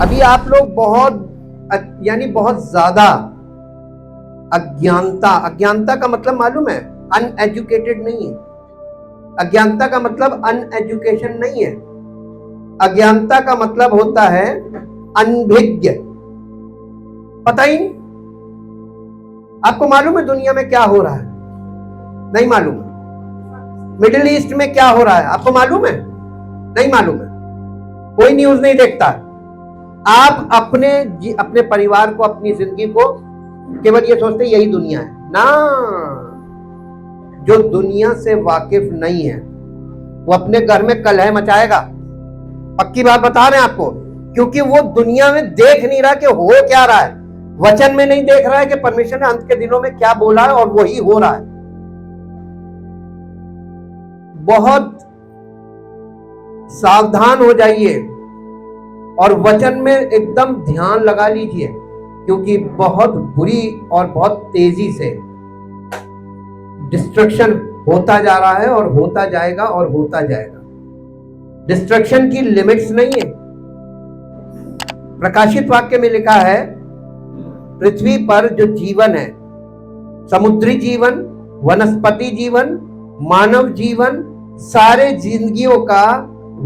अभी आप लोग बहुत ज्यादा अज्ञानता का मतलब मालूम है? अनएजुकेटेड नहीं है। अज्ञानता का मतलब अनएजुकेशन नहीं है। अज्ञानता का मतलब होता है अनभिज्ञ, पता ही नहीं। आपको मालूम है दुनिया में क्या हो रहा है? नहीं मालूम है। मिडिल ईस्ट में क्या हो रहा है आपको मालूम है? नहीं मालूम है। कोई न्यूज नहीं देखता। आप अपने परिवार को, अपनी जिंदगी को केवल ये सोचते यही दुनिया है ना। जो दुनिया से वाकिफ नहीं है वो अपने घर में कलह मचाएगा। पक्की बात बता रहे हैं आपको, क्योंकि वो दुनिया में देख नहीं रहा कि हो क्या रहा है। वचन में नहीं देख रहा है कि परमेश्वर ने अंत के दिनों में क्या बोला है और वही हो रहा है। बहुत सावधान हो जाइए और वचन में एकदम ध्यान लगा लीजिए, क्योंकि बहुत बुरी और बहुत तेजी से डिस्ट्रक्शन होता जा रहा है और होता जाएगा और होता जाएगा। डिस्ट्रक्शन की लिमिट्स नहीं है। प्रकाशित वाक्य में लिखा है पृथ्वी पर जो जीवन है, समुद्री जीवन, वनस्पति जीवन, मानव जीवन, सारे जिंदगियों का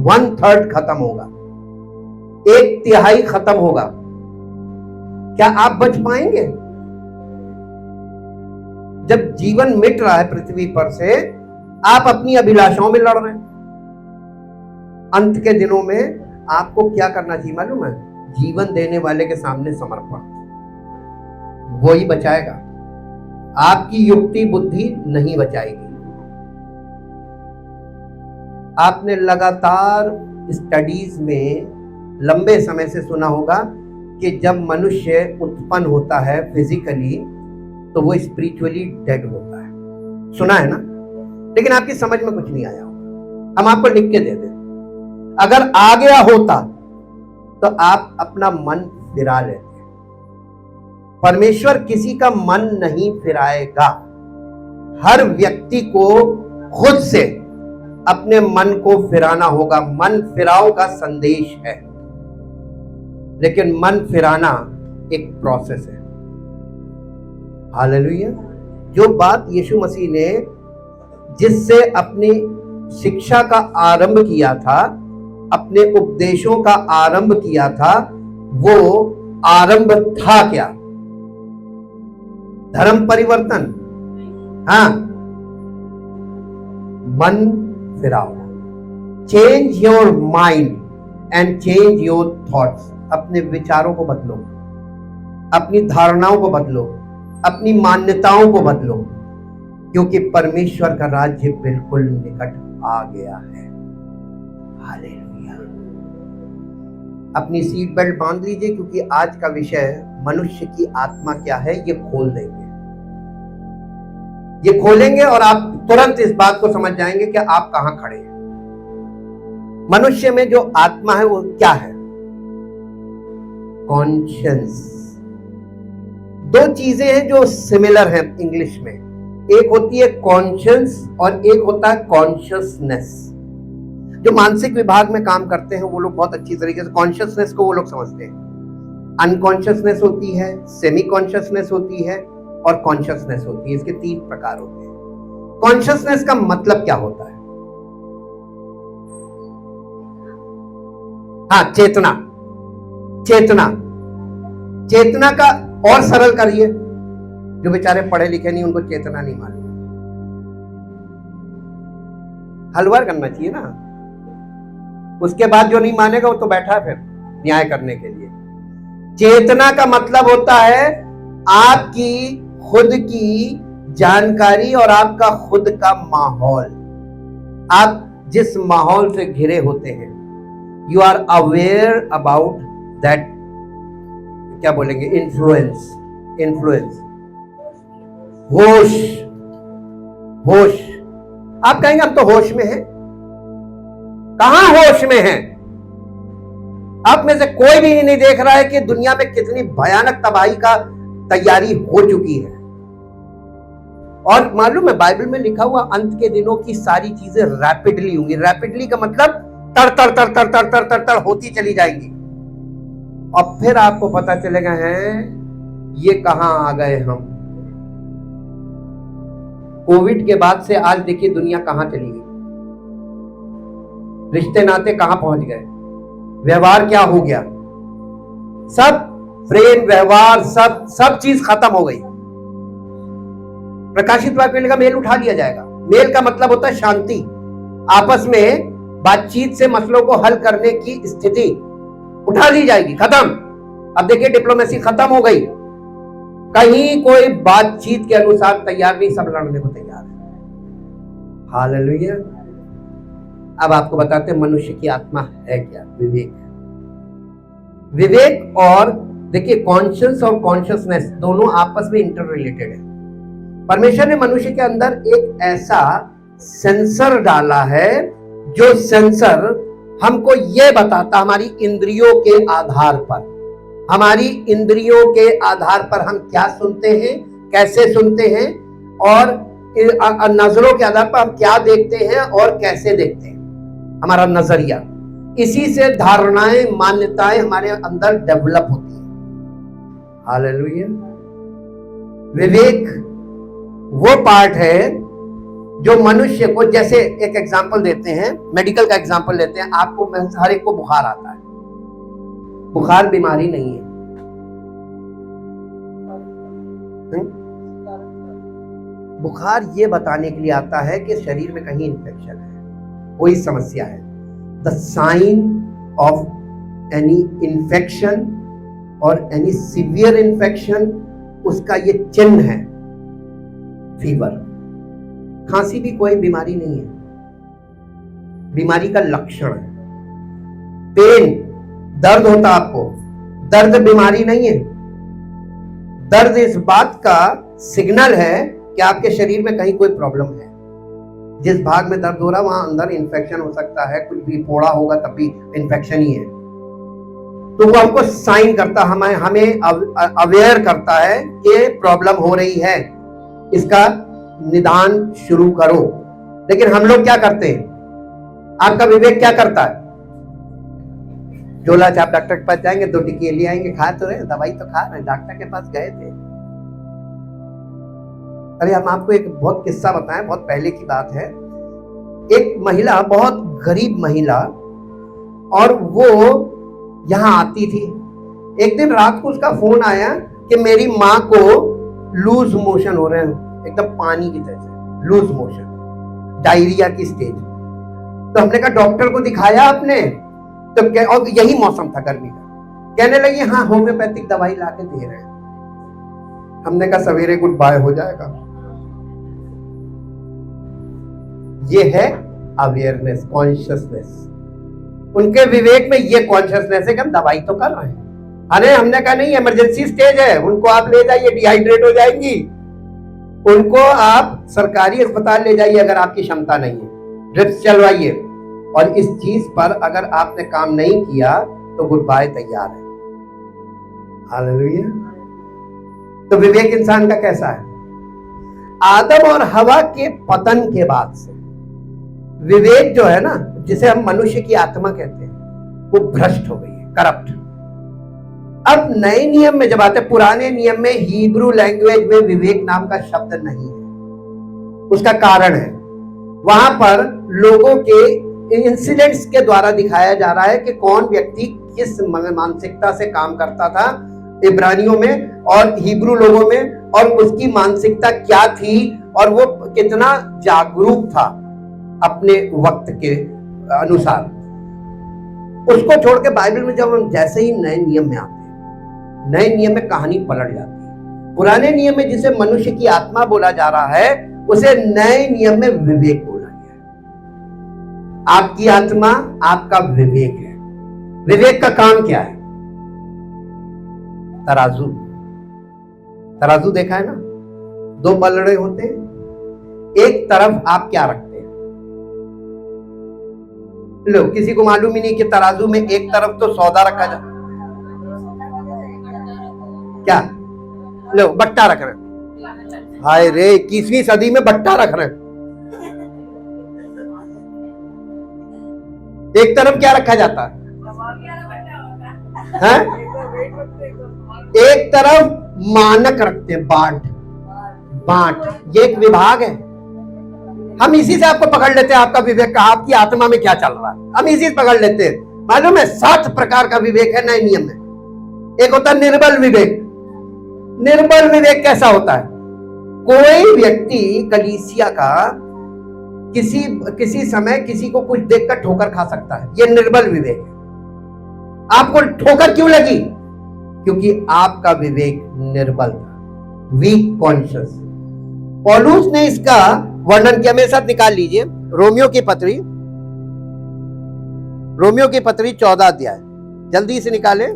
1/3 खत्म होगा, 1/3 खत्म होगा। क्या आप बच पाएंगे? जब जीवन मिट रहा है पृथ्वी पर से, आप अपनी अभिलाषाओं में लड़ रहे हैं। अंत के दिनों में आपको क्या करना चाहिए मालूम है? जीवन देने वाले के सामने समर्पण, वही बचाएगा। आपकी युक्ति बुद्धि नहीं बचाएगी। आपने लगातार स्टडीज में लंबे समय से सुना होगा कि जब मनुष्य उत्पन्न होता है फिजिकली तो वो स्पिरिचुअली डेड होता है। सुना है ना? लेकिन आपकी समझ में कुछ नहीं आया होगा। हम आपको लिख के दे दें, अगर आ गया होता तो आप अपना मन फिरा लेते। परमेश्वर किसी का मन नहीं फिराएगा। हर व्यक्ति को खुद से अपने मन को फिराना होगा। मन फिराओ का संदेश है, लेकिन मन फिराना एक प्रोसेस है। हालेलुया। जो बात यीशु मसीह ने जिससे अपनी शिक्षा का आरंभ किया था, अपने उपदेशों का आरंभ किया था, वो आरंभ था क्या? धर्म परिवर्तन। हाँ, मन फिराओ। Change your mind and change your thoughts. अपने विचारों को बदलो, अपनी धारणाओं को बदलो, अपनी मान्यताओं को बदलो, क्योंकि परमेश्वर का राज्य बिल्कुल निकट आ गया है। हालेलुया। अपनी सीट बेल्ट बांध लीजिए, क्योंकि आज का विषय मनुष्य की आत्मा क्या है ये खोल देंगे। ये खोलेंगे और आप तुरंत इस बात को समझ जाएंगे कि आप कहां खड़े हैं। मनुष्य में जो आत्मा है वो क्या है? कॉन्शियस। दो चीजें हैं जो सिमिलर हैं इंग्लिश में। एक होती है कॉन्शियस और एक होता है कॉन्शियसनेस। जो मानसिक विभाग में काम करते हैं वो लोग बहुत अच्छी तरीके से कॉन्शियसनेस को वो लोग समझते हैं। अनकॉन्शियसनेस होती है, सेमी कॉन्शियसनेस होती है और कॉन्शियसनेस होती है। इसके 3 प्रकार होते हैं। कॉन्शियसनेस का मतलब क्या होता है? हाँ, चेतना। चेतना का और सरल करिए। जो बेचारे पढ़े लिखे नहीं, उनको चेतना नहीं मालूम। हलवार करना चाहिए ना। उसके बाद जो नहीं मानेगा वो तो बैठा है फिर न्याय करने के लिए। चेतना का मतलब होता है आपकी खुद की जानकारी और आपका खुद का माहौल। आप जिस माहौल से घिरे होते हैं, you are aware about that, क्या बोलेंगे, इन्फ्लुएंस। होश। आप कहेंगे हम तो होश में हैं। कहां होश में हैं? आप में से कोई भी नहीं देख रहा है कि दुनिया में कितनी भयानक तबाही का तैयारी हो चुकी है। और मालूम है बाइबल में लिखा हुआ अंत के दिनों की सारी चीजें रैपिडली होंगी। रैपिडली का मतलब तर तर तर तर तर तर तर तर होती चली जाएंगी। और फिर आपको पता चलेगा है ये कहां आ गए हम। कोविड के बाद से आज देखिए दुनिया कहां चली गई, रिश्ते नाते कहां पहुंच गए, व्यवहार क्या हो गया, सब प्रेम व्यवहार सब चीज खत्म हो गई। प्रकाशित वाक्य का मेल उठा लिया जाएगा। मेल का मतलब होता है शांति, आपस में बातचीत से मसलों को हल करने की स्थिति उठा ली जाएगी, खत्म। अब देखिए डिप्लोमेसी खत्म हो गई, कहीं कोई बातचीत के अनुसार तैयार नहीं, सब लड़ने को तैयार है। हालेलुया। अब आपको बताते हैं मनुष्य की आत्मा है क्या, विवेक। विवेक और देखिए कॉन्शियस और कॉन्शियसनेस दोनों आपस में इंटर रिलेटेड है। परमेश्वर ने मनुष्य के अंदर एक ऐसा सेंसर डाला है जो सेंसर हमको यह बताता, हमारी इंद्रियों के आधार पर, हमारी इंद्रियों के आधार पर हम क्या सुनते हैं, कैसे सुनते हैं, और नजरों के आधार पर हम क्या देखते हैं और कैसे देखते हैं, हमारा नजरिया, इसी से धारणाएं मान्यताएं हमारे अंदर डेवलप होती है। हालेलुया। विवेक वो पार्ट है जो मनुष्य को, जैसे एक एग्जांपल देते हैं, मेडिकल का एग्जांपल लेते हैं। आपको हर एक को बुखार आता है, बुखार बीमारी नहीं है। बुखार ये बताने के लिए आता है कि शरीर में कहीं इन्फेक्शन है, कोई समस्या है। The sign of any infection और एनी सीवियर इन्फेक्शन, उसका ये चिन्ह है फीवर। खांसी भी कोई बीमारी नहीं है, बीमारी का लक्षण है। पेन, दर्द होता आपको, दर्द बीमारी नहीं है। दर्द इस बात का सिग्नल है कि आपके शरीर में कहीं कोई प्रॉब्लम है। जिस भाग में दर्द हो रहा है वहां अंदर इन्फेक्शन हो सकता है, कुछ भी फोड़ा होगा तब भी इन्फेक्शन ही है। तो वो हमको साइन करता, हमें अवेयर करता है कि प्रॉब्लम हो रही है, इसका निदान शुरू करो। लेकिन हम लोग क्या करते हैं, आपका विवेक क्या करता है? जोला आप डॉक्टर के पास जाएंगे, 2 टिकिए ले आएंगे, खा तो रहे, दवाई तो खा रहे, डॉक्टर के पास गए थे। अरे हम आपको एक बहुत किस्सा बताएं, बहुत पहले की बात है। एक महिला, बहुत गरीब महिला, और वो यहां आती थी। एक दिन रात को उसका फोन आया कि मेरी माँ को लूज मोशन हो रहे हैं, एकदम पानी की तरह से लूज मोशन, डायरिया की स्टेज। तो हमने कहा डॉक्टर को दिखाया आपने? तो और यही मौसम था गर्मी का। कहने लगी हाँ होम्योपैथिक दवाई लाके दे रहे हैं। हमने कहा सवेरे गुड बाय हो जाएगा। ये है अवेयरनेस, कॉन्शियसनेस। उनके विवेक में ये कॉन्शियसनेस है कि हम दवाई तो कर रहे हैं। अरे हमने कहा नहीं, इमरजेंसी स्टेज है, उनको आप ले जाइए, डिहाइड्रेट हो जाएंगी, उनको आप सरकारी अस्पताल ले जाइए अगर आपकी क्षमता नहीं है, ड्रिप्स चलवाइए। और इस चीज पर अगर आपने काम नहीं किया तो गुड बाय तैयार है। हालेलुया। तो विवेक इंसान का कैसा है? आदम और हवा के पतन के बाद से विवेक जो है ना, जिसे हम मनुष्य की आत्मा कहते हैं, वो भ्रष्ट हो गई है, करप्ट। अब नए नियम में जब आते, पुराने नियम में हिब्रू लैंग्वेज में विवेक नाम का शब्द नहीं है। उसका कारण है वहां पर लोगों के इंसिडेंट्स के द्वारा दिखाया जा रहा है कि कौन व्यक्ति किस मानसिकता से काम करता था इब्रानियों में और हिब्रू लोगों में, और उसकी मानसिकता क्या थी और वो कितना जागरूक था अपने वक्त के अनुसार। उसको छोड़ के बाइबल में जब हम जैसे ही नए नियम में आते हैं, नए नियम में कहानी पलट जाती है। पुराने नियम में जिसे मनुष्य की आत्मा बोला जा रहा है, उसे नए नियम में विवेक बोला गया है। आपकी आत्मा आपका विवेक है। विवेक का काम क्या है? तराजू। तराजू देखा है ना, 2 पलड़े होते हैं, एक तरफ आप क्या रखते हैं? लो, किसी को मालूम ही नहीं कि तराजू में एक तरफ तो सौदा रखा जाता, क्या? लो, बट्टा रख रहे हैं। हाय रे, 21वीं सदी में बट्टा रख रहे हैं। एक तरफ क्या रखा जाता है? एक तरफ मानक रखते हैं, बांट, ये एक विभाग है। हम इसी से आपको पकड़ लेते हैं, आपका विवेक का, आपकी आत्मा में क्या चल रहा है, हम इसी से पकड़ लेते हैं। मालूम है 7 प्रकार का विवेक है नए नियम में। एक होता है निर्बल विवेक। निर्बल विवेक कैसा होता है? कोई व्यक्ति कलीसिया का किसी समय किसी को कुछ देखकर ठोकर खा सकता है, यह निर्बल विवेक है। आपको ठोकर क्यों लगी? क्योंकि आपका विवेक निर्बल था, वीक कॉन्शियस। पौलुस ने इसका वर्णन किया, मेरे साथ निकाल लीजिए रोमियो की पत्री 14 अध्याय, जल्दी से निकाले।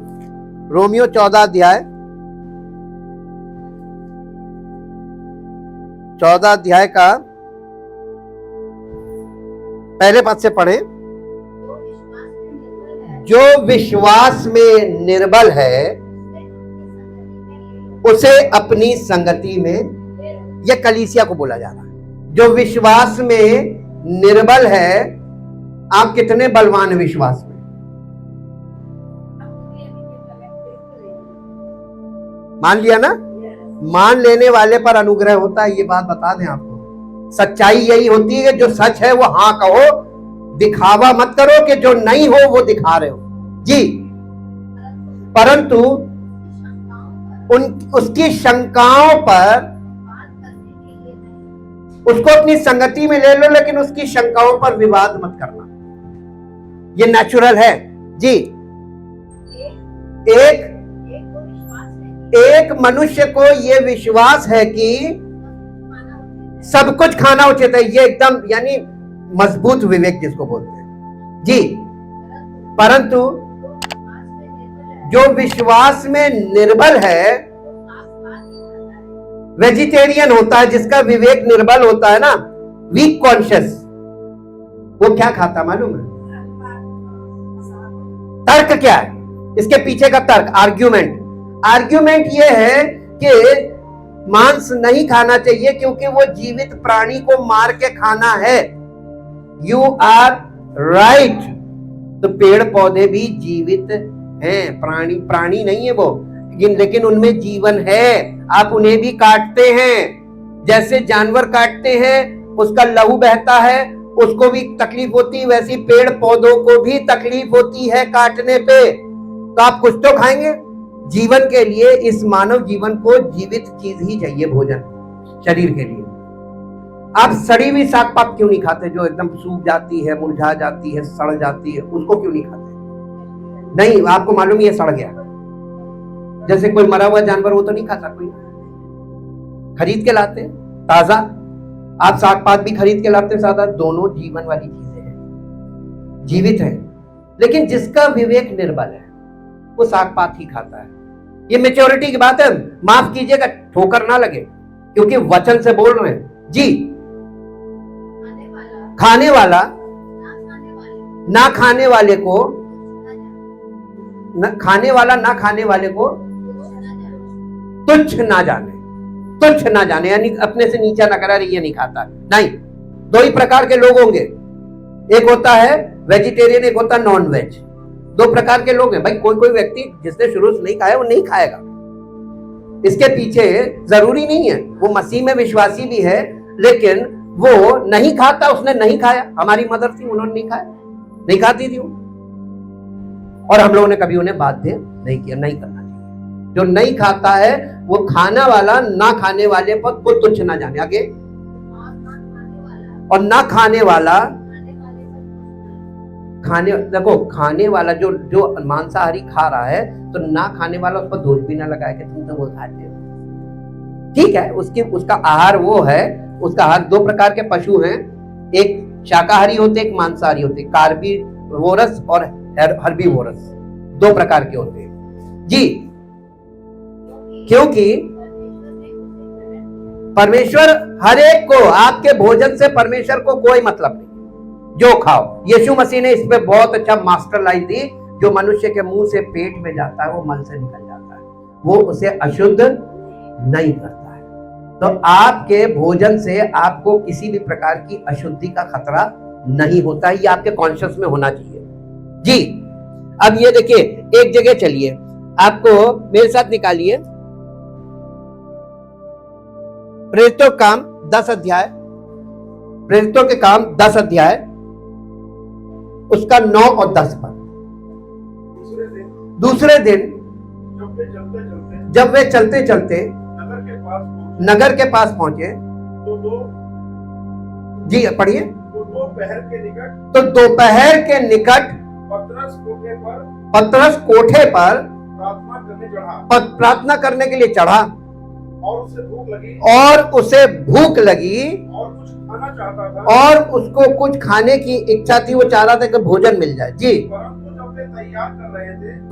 रोमियो 14 अध्याय, 14 अध्याय का पहले पद से पढ़े। जो विश्वास में निर्बल है उसे अपनी संगति में, यह कलीसिया को बोला जा रहा है। जो विश्वास में निर्बल है, आप कितने बलवान हैं विश्वास में? मान लिया ना? मान लेने वाले पर अनुग्रह होता है, ये बात बता दें आपको। सच्चाई यही होती है कि जो सच है वो हाँ कहो, दिखावा मत करो कि जो नहीं हो वो दिखा रहे हो जी। परंतु उसकी शंकाओं पर, उसको अपनी संगति में ले लो, लेकिन उसकी शंकाओं पर विवाद मत करना, ये नेचुरल है जी। एक मनुष्य को यह विश्वास है कि सब कुछ खाना उचित है, ये एकदम यानी मजबूत विवेक जिसको बोलते हैं जी। परंतु जो विश्वास में निर्बल है, वेजिटेरियन होता है, जिसका विवेक निर्बल होता है ना, वीक कॉन्शियस, वो क्या खाता मालूम है? तर्क क्या है इसके पीछे का तर्क? आर्ग्यूमेंट ये है कि मांस नहीं खाना चाहिए क्योंकि वो जीवित प्राणी को मार के खाना है। You are right. तो पेड़ पौधे भी जीवित हैं, प्राणी नहीं है वो, लेकिन उनमें जीवन है। आप उन्हें भी काटते हैं, जैसे जानवर काटते हैं, उसका लहू बहता है, उसको भी तकलीफ होती है, वैसी पेड़ पौधों को भी तकलीफ होती है काटने पे। तो आप कुछ तो खाएंगे। जीवन के लिए, इस मानव जीवन को जीवित चीज ही चाहिए, भोजन शरीर के लिए। आप सड़ी हुई साग पात क्यों नहीं खाते, जो एकदम सूख जाती है, मुरझा जाती है, सड़ जाती है, उसको क्यों नहीं खाते? नहीं, आपको मालूम ये सड़ गया। जैसे कोई मरा हुआ जानवर वो तो नहीं खाता, कोई खरीद के लाते ताजा। आप साग पात भी खरीद के लाते सादा, दोनों जीवन वाली चीजें हैं, जीवित है। लेकिन जिसका विवेक निर्बल है वो साग पात ही खाता है। ये मैच्योरिटी की बात है, माफ कीजिएगा, ठोकर ना लगे, क्योंकि वचन से बोल रहे हैं जी। खाने वाला ना खाने वाले को, खाने वाला ना खाने वाले को तुच्छ ना जाने, यानी अपने से नीचा ना करा, ये नहीं खाता। नहीं, दो ही प्रकार के लोग होंगे, एक होता है वेजिटेरियन, एक होता है नॉन वेज। दो प्रकार के लोग हैं भाई। कोई व्यक्ति जिसने शुरू से नहीं खाया वो नहीं खाएगा, इसके पीछे जरूरी नहीं है वो मसीह में विश्वासी भी है, लेकिन वो नहीं खाता, उसने नहीं खाया। हमारी मदर थी, उन्होंने नहीं खाया, नहीं खाती थी वो, और हम लोगों ने कभी उन्हें बाध्य नहीं किया, नहीं करना चाहिए। जो नहीं खाता है वो खाना वाला ना खाने वाले पर को तुच्छ ना जाने। आगे, और ना खाने वाला देखो, खाने वाला जो मांसाहारी खा रहा है, तो ना खाने वाला उस पर दोष भी ना लगाए कि तुम तो वो खाते हो। ठीक है, उसका आहार वो है, उसका आहार। दो प्रकार के पशु हैं, एक शाकाहारी होते, एक मांसाहारी होते, कार्बीवोरस और हर्बीवोरस, दो प्रकार के होते हैं जी। क्योंकि परमेश्वर हर एक को, आपके भोजन से परमेश्वर को कोई मतलब नहीं, जो खाओ। यीशु मसीह ने इस पे बहुत अच्छा मास्टर लाइन दी, जो मनुष्य के मुंह से पेट में जाता है वो मन से निकल जाता है, वो उसे अशुद्ध नहीं करता है। तो आपके भोजन से आपको किसी भी प्रकार की अशुद्धि का खतरा नहीं होता है, ये आपके कॉन्शियस में होना चाहिए जी। अब ये देखिए, एक जगह चलिए, आपको मेरे साथ निकालिए प्रेरितों के काम 10 अध्याय, प्रेरितों के काम 10 अध्याय उसका 9 और 10 पर। दूसरे दिन जब वे चलते चलते नगर के पास पहुंचे जी पढ़िए। तो दोपहर के निकट पतरस कोठे पर प्रार्थना करने के लिए चढ़ा और उसे भूख लगी और उसको कुछ खाने की इच्छा थी। वो चाह रहा था कि भोजन मिल जाए जी।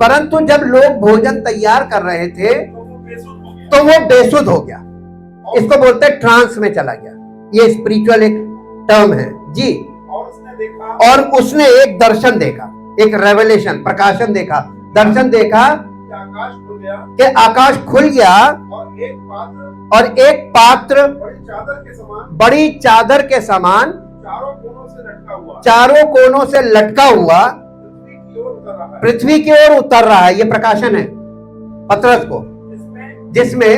परंतु जब लोग भोजन तैयार कर रहे थे तो वो बेसुध हो गया। इसको बोलते हैं ट्रांस में चला गया। ये स्पिरिचुअल एक टर्म है जी। और उसने एक दर्शन देखा, एक रेवलेशन, प्रकाशन देखा, दर्शन देखा कि आकाश खुल गया और एक पात्र बड़ी चादर के समान चारों कोनों से लटका हुआ पृथ्वी की ओर उतर रहा है। ये प्रकाशन है पतरस को, जिसमें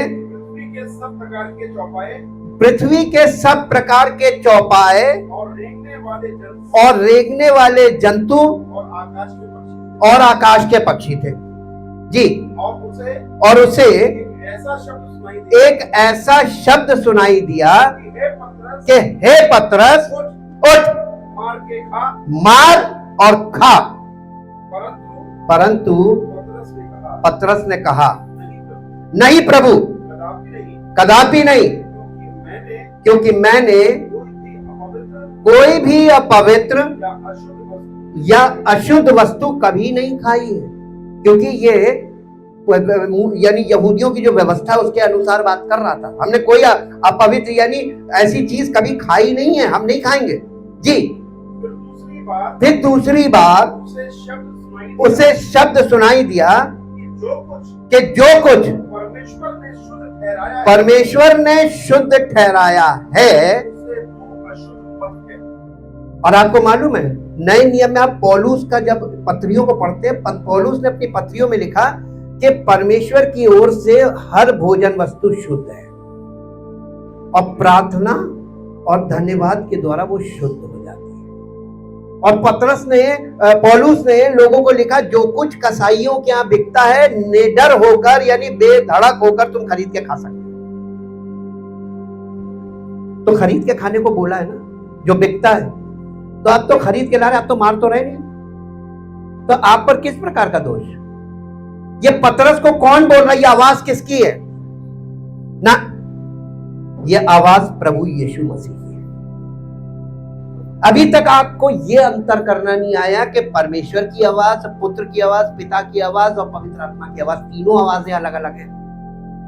पृथ्वी के सब प्रकार के चौपाए और रेंगने वाले जंतु और आकाश के पक्षी थे जी। और उसे एक ऐसा शब्द सुनाई दिया कि हे पतरस उठ, मार और खा। परंतु पतरस ने कहा नहीं प्रभु, कदापि नहीं, क्योंकि मैंने कोई भी अपवित्र या अशुद्ध वस्तु कभी नहीं खाई है। क्योंकि ये यानी यहूदियों की जो व्यवस्था उसके अनुसार बात कर रहा था। हमने कोई अपवित्र यानी ऐसी चीज कभी खाई नहीं है, हम नहीं खाएंगे जी। फिर दूसरी बार उसे शब्द सुनाई दिया कि जो कुछ परमेश्वर ने शुद्ध ठहराया है। और आपको मालूम है नए नियम में आप पौलुस का जब पत्रियों को पढ़ते हैं, पौलुस ने अपनी पत्रियों में लिखा कि परमेश्वर की ओर से हर भोजन वस्तु शुद्ध है और प्रार्थना और धन्यवाद के द्वारा वो शुद्ध हो जाती है। और पौलुस ने लोगों को लिखा जो कुछ कसाईयों के यहाँ बिकता है निडर होकर यानी बेधड़क होकर तुम खरीद के खा सकते हो। तो खरीद के खाने को बोला है ना, जो बिकता है। तो आप तो खरीद के ला रहे, आप तो मार तो रहे नहीं। तो आप पर किस प्रकार का दोष? ये पतरस को कौन बोल रहा है? ये आवाज किसकी है ना? ये आवाज प्रभु यीशु मसीह की है। अभी तक आपको ये अंतर करना नहीं आया कि परमेश्वर की आवाज, पुत्र की आवाज, पिता की आवाज और पवित्र आत्मा की आवाज, तीनों आवाजें अलग अलग हैं।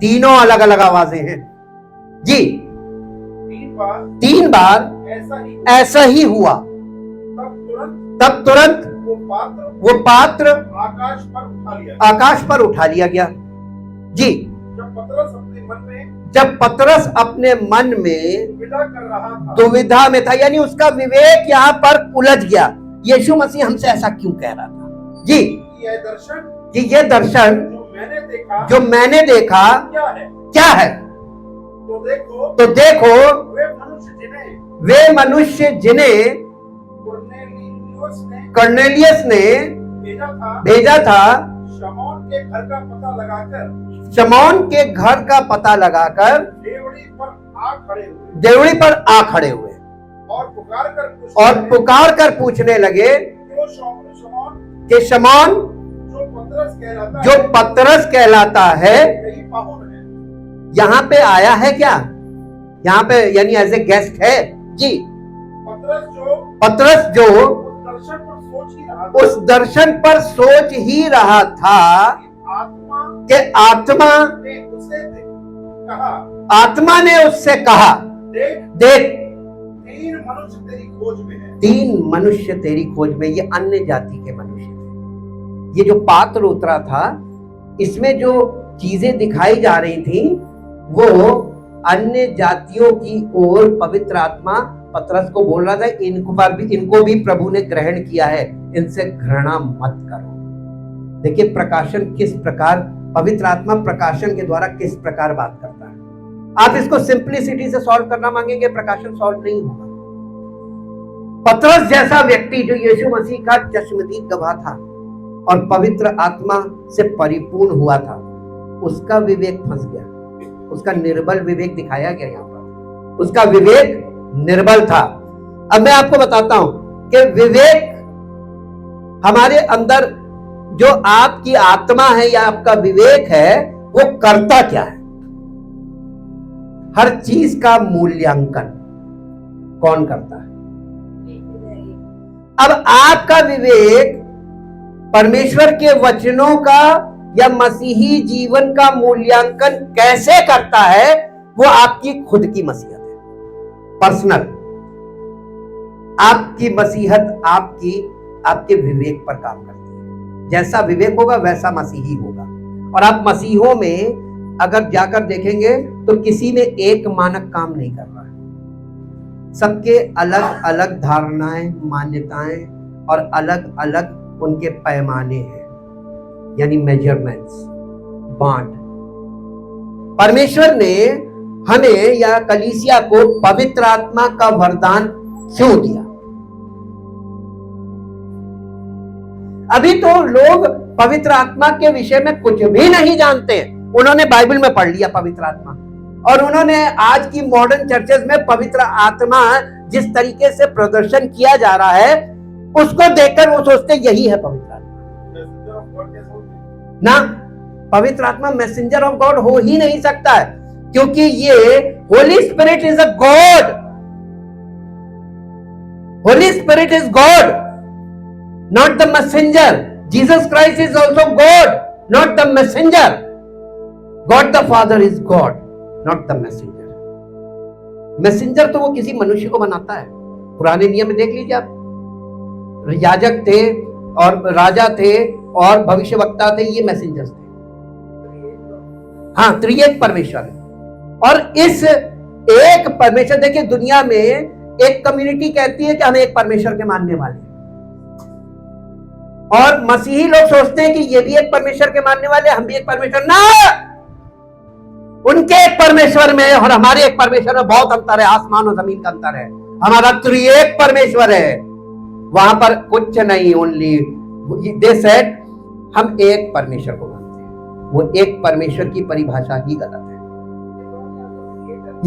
तीनों अलग अलग आवाजें हैं जी। 3 बार ऐसा ही हुआ। तब तुरंत वो पात्र आकाश पर उठा लिया गया जी। जब पतरस अपने मन में दुविधा में था, यानी उसका विवेक यहाँ पर उलझ गया। यीशु मसीह हमसे ऐसा क्यों कह रहा था जी? ये दर्शन जो मैंने देखा क्या है? तो देखो वे मनुष्य जिन्हें कर्नेलियस ने भेजा था शमौन के घर का पता लगाकर देवड़ी पर आ खड़े हुए और पुकार कर पूछने लगे कि शमौन जो पतरस कहलाता है यहाँ पे आया है क्या? यहाँ पे यानी एज ए गेस्ट है जी। पतरस जो उस दर्शन पर सोच ही रहा था कि आत्मा ने उससे कहा देख 3 मनुष्य तेरी खोज में। ये अन्य जाति के मनुष्य थे। ये जो पात्र उतरा था इसमें जो चीजें दिखाई जा रही थी वो अन्य जातियों की ओर पवित्र आत्मा पतरस को बोल रहा था इनको भी प्रभु ने ग्रहण किया है, इनसे घृणा मत करो। देखिए प्रकाशन किस प्रकार, पवित्र आत्मा प्रकाशन के द्वारा किस प्रकार बात करता है। आप इसको सिंप्लिसिटी से सॉल्व करना मांगेंगे, प्रकाशन सॉल्व नहीं होगा। पतरस जैसा व्यक्ति जो यीशु मसीह का चश्मदीद गवाह था और पवित्र आत्मा से परिपूर्ण हुआ था, उसका विवेक फंस गया, उसका निर्बल विवेक दिखाया गया यहाँ पर, उसका विवेक निर्बल था। अब मैं आपको बताता हूं कि विवेक हमारे अंदर जो आपकी आत्मा है या आपका विवेक है वो करता क्या है? हर चीज का मूल्यांकन कौन करता है? अब आपका विवेक परमेश्वर के वचनों का या मसीही जीवन का मूल्यांकन कैसे करता है? वो आपकी खुद की मसीहत है, पर्सनल। आपकी मसीहत आपके विवेक पर काम करती है। जैसा विवेक होगा वैसा मसीही होगा। और आप मसीहों में अगर जाकर देखेंगे तो किसी में एक मानक काम नहीं कर रहा है। सबके अलग अलग धारणाएं, मान्यताएं और अलग अलग उनके पैमाने हैं, यानी मेजरमेंट्स, बांट। परमेश्वर ने हमें या कलीसिया को पवित्र आत्मा का वरदान क्यों दिया? अभी तो लोग पवित्र आत्मा के विषय में कुछ भी नहीं जानते। उन्होंने बाइबल में पढ़ लिया पवित्र आत्मा, और उन्होंने आज की मॉडर्न चर्चेस में पवित्र आत्मा जिस तरीके से प्रदर्शन किया जा रहा है उसको देखकर वो सोचते यही है पवित्र आत्मा। ना, पवित्र आत्मा मैसेंजर ऑफ गॉड हो ही नहीं सकता है, क्योंकि ये Holi spirit is a God. Holi spirit is God, not the messenger. Jesus Christ is also God, not the messenger. God the Father is God, not the messenger. Messenger तो वो किसी मनुष्य को बनाता है। पुराने नियम में देख लीजिए आप, याजक थे और राजा थे और भविष्यवक्ता थे, ये मैसेंजर्स थे। हाँ, त्रिएक परमेश्वर है। और इस एक परमेश्वर, देखिए दुनिया में एक कम्युनिटी कहती है कि हम एक परमेश्वर के मानने वाले हैं, और मसीही लोग सोचते हैं कि ये भी एक परमेश्वर के मानने वाले, हम भी एक परमेश्वर। ना, उनके एक परमेश्वर में और हमारे एक परमेश्वर में बहुत अंतर है, आसमान और जमीन का अंतर है। हमारा त्रिएक परमेश्वर है, वहां पर कुछ नहीं। ओनली दे सेड हम एक परमेश्वर को मानते हैं। वो एक परमेश्वर की परिभाषा ही गलत है।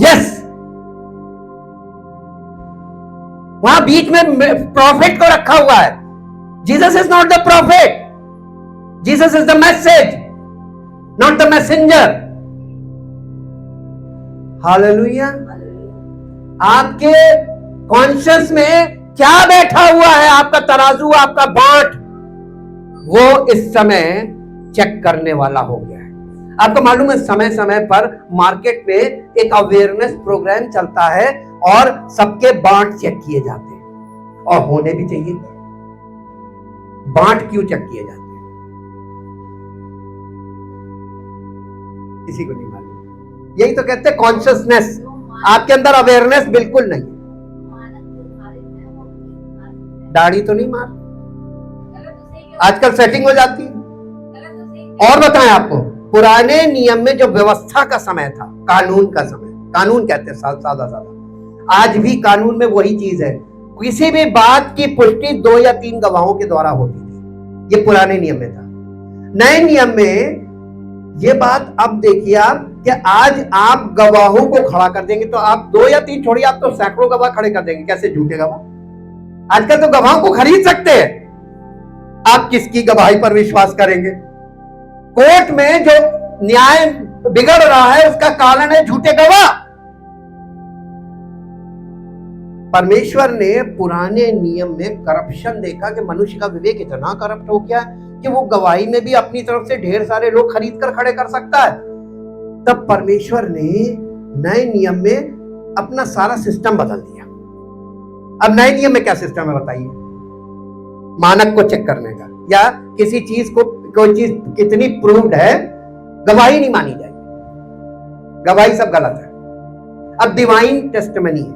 यस, वहां बीच में प्रॉफिट को रखा हुआ है। Jesus is not the prophet. Jesus is the message, not the messenger. Hallelujah. आपके कॉन्शियस में क्या बैठा हुआ है? आपका तराजू, आपका बाट, वो इस समय चेक करने वाला हो गया है। आपको मालूम है समय समय पर मार्केट में एक अवेयरनेस प्रोग्राम चलता है और सबके बाट चेक किए जाते हैं, और होने भी चाहिए। बाट क्यों चेक किए जाते हैं? किसी को नहीं मालूम। यही तो कहते हैं कॉन्शियसनेस, आपके अंदर अवेयरनेस बिल्कुल नहीं। दाढ़ी तो नहीं मार, आजकल सेटिंग हो जाती है। और बताएं आपको, पुराने नियम में जो व्यवस्था का समय था, कानून का समय, कानून कहते हैं सादा सादा, आज भी कानून में वही चीज है। किसी भी बात की पुष्टि 2 या 3 गवाहों के द्वारा होती थी। ये पुराने नियम में था। नए नियम में ये बात अब देखिए आप कि आज आप गवाहों को खड़ा कर देंगे तो आप 2 या 3 छोड़िए, आप तो सैकड़ों गवाह खड़े कर देंगे। कैसे? झूठे गवाह। आजकल तो गवाहों को खरीद सकते हैं। आप किसकी गवाही पर विश्वास करेंगे? कोर्ट में जो न्याय बिगड़ रहा है उसका कारण है झूठे गवाह। परमेश्वर ने पुराने नियम में करप्शन देखा कि मनुष्य का विवेक इतना करप्ट हो गया कि वो गवाही में भी अपनी तरफ से ढेर सारे लोग खरीद कर खड़े कर सकता है। तब परमेश्वर ने नए नियम में अपना सारा सिस्टम बदल दिया। अब नए नियम में क्या सिस्टम है बताइए? मानक को चेक करने का, या किसी चीज को, कोई चीज कितनी प्रूव्ड है, गवाही नहीं मानी जाएगी। गवाही सब गलत है। अब डिवाइन टेस्टिमनी है,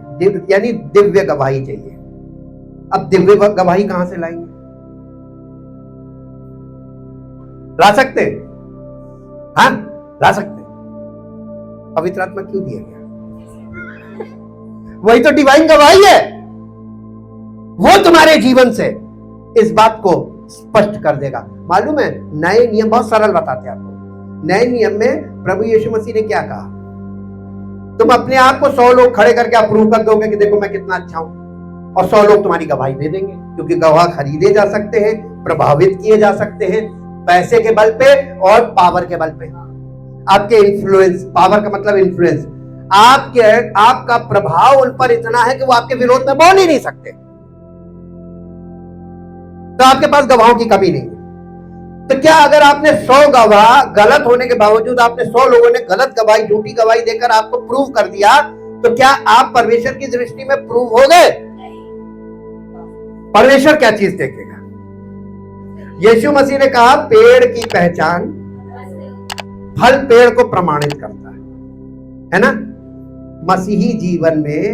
यानी दिव्य गवाही चाहिए। अब दिव्य गवाही कहां से लाएंगे? ला सकते हैं? हाँ, ला सकते हैं। पवित्र आत्मा क्यों दिया गया? वही तो डिवाइन गवाही है, वो तुम्हारे जीवन से इस बात को स्पष्ट कर देगा। मालूम है, नए नियम बहुत सरल बताते हैं आपको। नए नियम में प्रभु यीशु मसीह ने क्या कहा? तुम अपने आप को 100 लोग खड़े करके अप्रूव कर दोगे कि देखो मैं कितना अच्छा हूं, और 100 लोग तुम्हारी गवाही दे देंगे, क्योंकि गवाह खरीदे जा सकते हैं, प्रभावित किए जा सकते हैं पैसे के बल पे और पावर के बल पे। आपके इन्फ्लुएंस, पावर का मतलब इन्फ्लुएंस, आपका प्रभाव उन पर इतना है कि वो आपके विरोध में बोल ही नहीं सकते। तो आपके पास गवाहों की कमी नहीं है। तो क्या अगर आपने 100 गवाह गलत होने के बावजूद आपने 100 लोगों ने गलत गवाही, झूठी गवाही देकर आपको प्रूव कर दिया, तो क्या आप परमेश्वर की दृष्टि में प्रूव हो गए? परमेश्वर क्या चीज देखेगा? यीशु मसीह ने कहा पेड़ की पहचान फल पेड़ को प्रमाणित करता है ना? मसीही जीवन में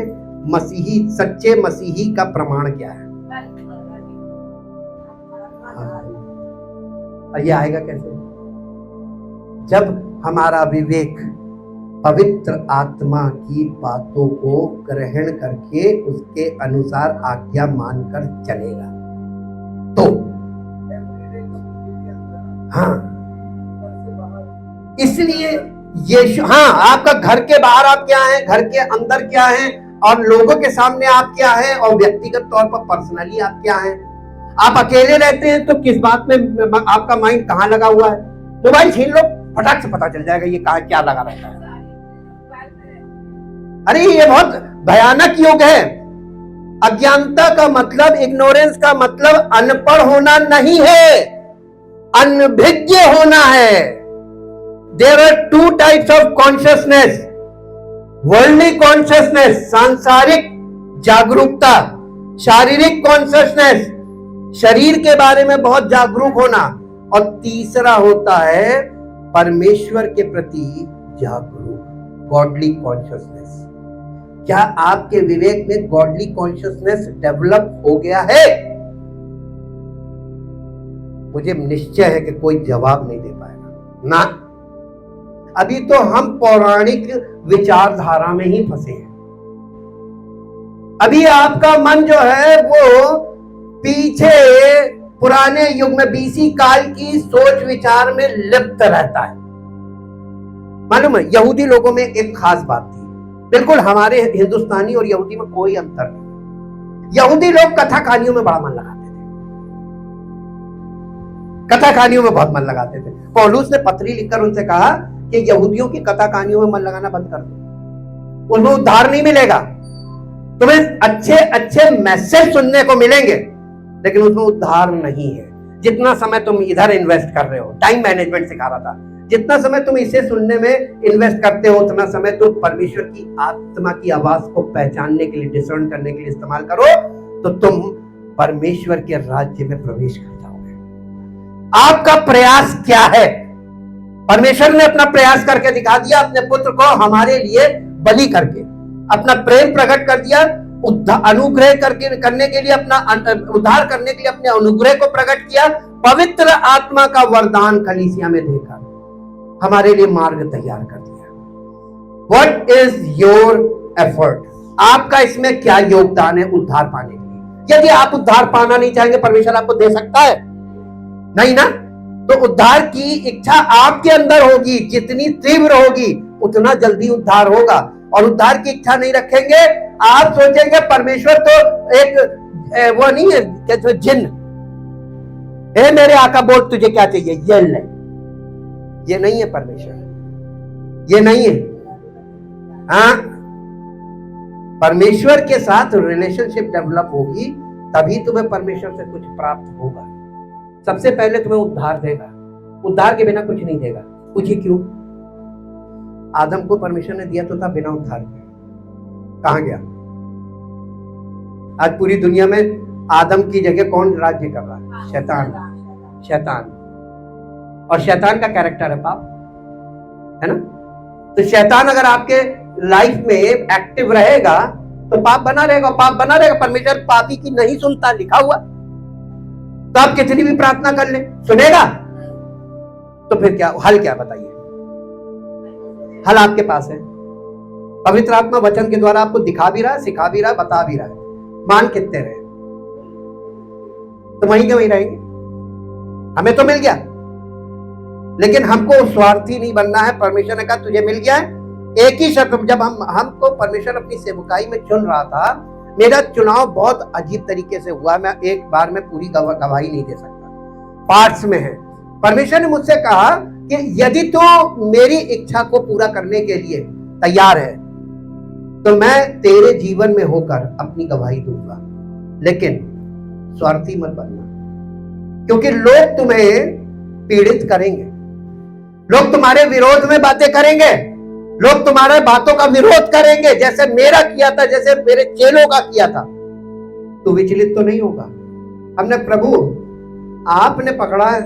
सच्चे मसीही का प्रमाण क्या है? ये आएगा कैसे? जब हमारा विवेक पवित्र आत्मा की बातों को ग्रहण करके उसके अनुसार आज्ञा मानकर चलेगा तो। हाँ, इसलिए यीशु, हाँ, आपका घर के बाहर आप क्या हैं, घर के अंदर क्या हैं, और लोगों के सामने आप क्या हैं, और व्यक्तिगत तौर पर पर्सनली आप क्या हैं। आप अकेले रहते हैं तो किस बात में आपका माइंड कहां लगा हुआ है? मोबाइल छीन लो, फटाक से पता चल जाएगा ये कहां क्या लगा रहता है। अरे ये बहुत भयानक युग है। अज्ञानता का मतलब, इग्नोरेंस का मतलब अनपढ़ होना नहीं है, अनभिज्ञ होना है। There are 2 types of consciousness, worldly consciousness, सांसारिक जागरूकता, शारीरिक कॉन्शियसनेस, शरीर के बारे में बहुत जागरूक होना, और तीसरा होता है परमेश्वर के प्रति जागरूक, गॉडली कॉन्शियसनेस। क्या आपके विवेक में गॉडली कॉन्शियसनेस डेवलप हो गया है? मुझे निश्चय है कि कोई जवाब नहीं दे पाएगा ना। अभी तो हम पौराणिक विचारधारा में ही फंसे हैं। अभी आपका मन जो है वो पीछे पुराने युग में बीसी काल की सोच विचार में लिप्त रहता है। मालूम है, यहूदी लोगों में एक खास बात थी, बिल्कुल हमारे हिंदुस्तानी और यहूदी में कोई अंतर नहीं। यहूदी लोग कथा कहानियों में बड़ा मन लगाते थे, कथा कहानियों में बहुत मन लगाते थे। पौलुस ने पत्री लिखकर उनसे कहा कि यहूदियों की कथा कहानियों में मन लगाना बंद कर दो, उनमें उद्धार नहीं मिलेगा। तुम्हें अच्छे अच्छे मैसेज सुनने को मिलेंगे, लेकिन उसमें उद्धार नहीं है। जितना समय तुम इधर इन्वेस्ट कर रहे हो, टाइम मैनेजमेंट सिखा रहा था, जितना समय तुम इसे सुनने में इन्वेस्ट करते हो, उतना समय तुम परमेश्वर की आत्मा की आवाज को पहचानने के लिए, डिसर्न करने के लिए इस्तेमाल करो, तो तुम परमेश्वर के राज्य में प्रवेश कर जाओगे। आपका प्रयास क्या है? परमेश्वर ने अपना प्रयास करके दिखा दिया, अपने पुत्र को हमारे लिए बलि करके अपना प्रेम प्रकट कर दिया, अनुग्रह करने के लिए, अपना उद्धार करने के लिए अपने अनुग्रह को प्रकट किया, पवित्र आत्मा का वरदान कलीसिया में देकर हमारे लिए मार्ग तैयार कर दिया। What is your effort? आपका इसमें क्या योगदान है उद्धार पाने के लिए? यदि आप उद्धार पाना नहीं चाहेंगे, परमेश्वर आपको दे सकता है? नहीं ना। तो उद्धार की इच्छा आपके अंदर होगी, जितनी तीव्र होगी उतना जल्दी उद्धार होगा। और उद्धार की इच्छा नहीं रखेंगे, आप सोचेंगे परमेश्वर तो एक वो नहीं है, क्या जिन है, मेरे आका बोल तुझे क्या चाहिए, ये ले। ये नहीं है परमेश्वर, ये नहीं है। हाँ, परमेश्वर के साथ रिलेशनशिप डेवलप होगी, तभी तुम्हें परमेश्वर से कुछ प्राप्त होगा। सबसे पहले तुम्हें उद्धार देगा, उद्धार के बिना कुछ नहीं देगा। पूछिए क्यों? आदम को परमेश्वर ने दिया तो था बिना उद्धार के, कहां गया? आज पूरी दुनिया में आदम की जगह कौन राज्य कर रहा है? शैतान। शैतान, और शैतान का कैरेक्टर है पाप, है ना। तो शैतान अगर आपके लाइफ में एक्टिव रहेगा तो पाप बना रहेगा, पाप बना रहेगा। परमेश्वर पापी की नहीं सुनता, लिखा हुआ। तो आप कितनी भी प्रार्थना कर ले, सुनेगा? तो फिर क्या हल, क्या बताइए? हल आपके पास है। पवित्र आत्मा वचन के द्वारा आपको दिखा भी रहा है, सिखा भी रहा है, बता भी रहा है। मान कितने रहे? तो वहीं के वहीं रहेंगे। हमें तो मिल गया, लेकिन हमको स्वार्थी नहीं बनना है। परमेश्वर ने कहा तुझे मिल गया है। एक ही शर्त, जब हमको परमेश्वर अपनी सेवकाई में चुन रहा था, मेरा चुनाव बहुत अजीब तरीके से हुआ। मैं एक बार में पूरी गवाही नहीं दे सकता, पार्ट्स में है। परमेश्वर ने मुझसे कहा कि यदि तू मेरी इच्छा को पूरा करने के लिए तैयार है तो मैं तेरे जीवन में होकर अपनी गवाही दूंगा, लेकिन स्वार्थी मत बनना, क्योंकि लोग तुम्हें पीड़ित करेंगे, लोग तुम्हारे विरोध में बातें करेंगे, लोग तुम्हारे बातों का विरोध करेंगे, जैसे मेरा किया था, जैसे मेरे चेलों का किया था। तो विचलित तो नहीं होगा। हमने प्रभु आपने पकड़ा है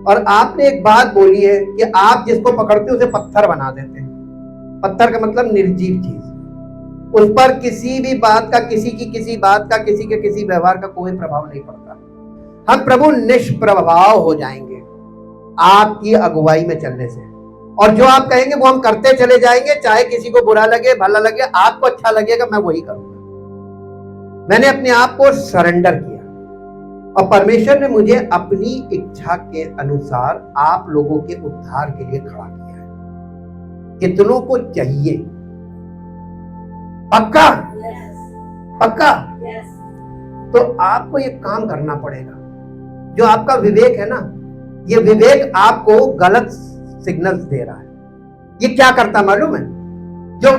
और आपने एक बात बोली है कि आप जिसको पकड़ते उसे पत्थर बना देते हैं। पत्थर का मतलब निर्जीव चीज, उस पर किसी भी बात का, किसी की किसी बात का, किसी के किसी व्यवहार का कोई प्रभाव नहीं पड़ता। हम प्रभु निष्प्रभाव हो जाएंगे आपकी अगुवाई में चलने से, और जो आप कहेंगे वो हम करते चले जाएंगे, चाहे किसी को बुरा लगे भला लगे, आपको अच्छा लगेगा, मैं वही करूंगा। मैंने अपने आप को सरेंडर किया और परमेश्वर ने मुझे अपनी इच्छा के अनुसार आप लोगों के उद्धार के लिए खड़ा किया है। कितनों को चाहिए? पक्का? पक्का? तो आपको ये काम करना पड़ेगा। जो आपका विवेक है ना, ये विवेक आपको गलत सिग्नल्स दे रहा है। ये क्या करता मालूम है? जो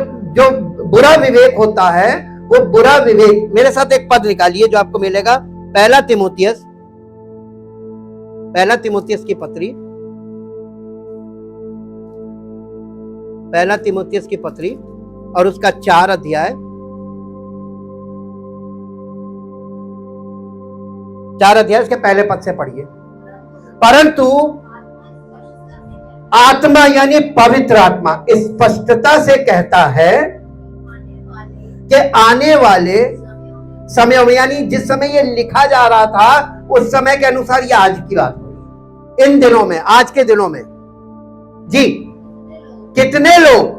बुरा विवेक होता है, वो बुरा विवेक, मेरे साथ एक पद निकालिए जो आपको मिलेगा, पहला तिमोथियस की पत्री, पहला तिमोथियस की पत्री और उसका 4 अध्याय, 4 अध्याय उसके पहले पद से पढ़िए। परंतु आत्मा यानी पवित्र आत्मा स्पष्टता से कहता है कि आने वाले समय में, यानी जिस समय ये लिखा जा रहा था उस समय के अनुसार, ये आज की बात हो, इन दिनों में, आज के दिनों में जी, कितने लोग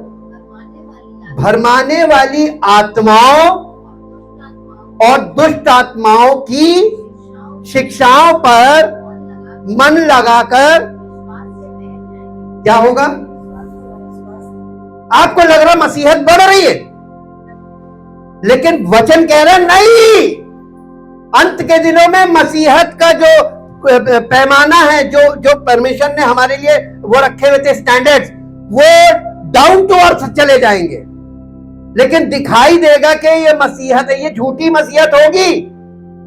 भरमाने वाली आत्माओं और दुष्ट आत्माओं की शिक्षाओं पर मन लगाकर, क्या होगा? आपको लग रहा मसीहत बढ़ रही है, लेकिन वचन कह रहा नहीं। अंत के दिनों में मसीहत का जो पैमाना है, जो परमेश्वर ने हमारे लिए वो रखे हुए थे स्टैंडर्ड्स, वो डाउन टू अर्थ चले जाएंगे। लेकिन दिखाई देगा कि ये मसीहत है, ये झूठी मसीहत होगी।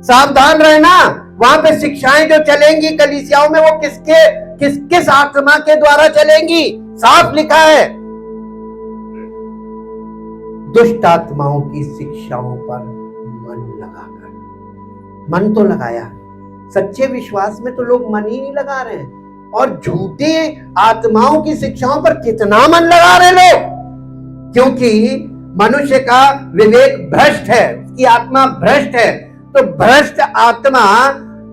सावधान रहना। वहां पे शिक्षाएं जो चलेंगी कलीसियाओं में, वो किस आत्मा के द्वारा चलेंगी? साफ लिखा है, दुष्ट आत्माओं की शिक्षाओं पर मन लगाकर। मन तो लगाया, सच्चे विश्वास में तो लोग मन ही नहीं लगा रहे हैं, और झूठे आत्माओं की शिक्षाओं पर कितना मन लगा रहे लोग, क्योंकि मनुष्य का विवेक भ्रष्ट है, उसकी आत्मा भ्रष्ट है। तो भ्रष्ट आत्मा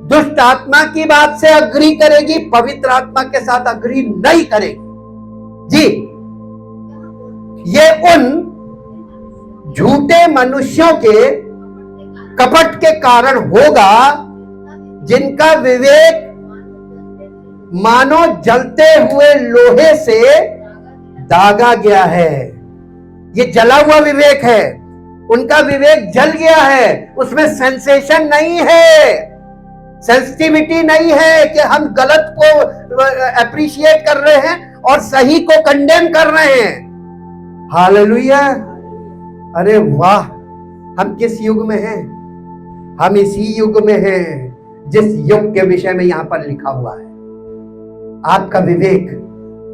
दुष्ट आत्मा की बात से अग्री करेगी, पवित्र आत्मा के साथ अग्री नहीं करेगी जी। ये उन झूठे मनुष्यों के कपट के कारण होगा जिनका विवेक मानो जलते हुए लोहे से दागा गया है। ये जला हुआ विवेक है, उनका विवेक जल गया है, उसमें सेंसेशन नहीं है, सेंसिटिविटी नहीं है कि हम गलत को अप्रिशिएट कर रहे हैं और सही को कंडेम कर रहे हैं। हालेलुया! अरे वाह, हम किस युग में हैं? हम इसी युग में हैं जिस युग के विषय में यहां पर लिखा हुआ है। आपका विवेक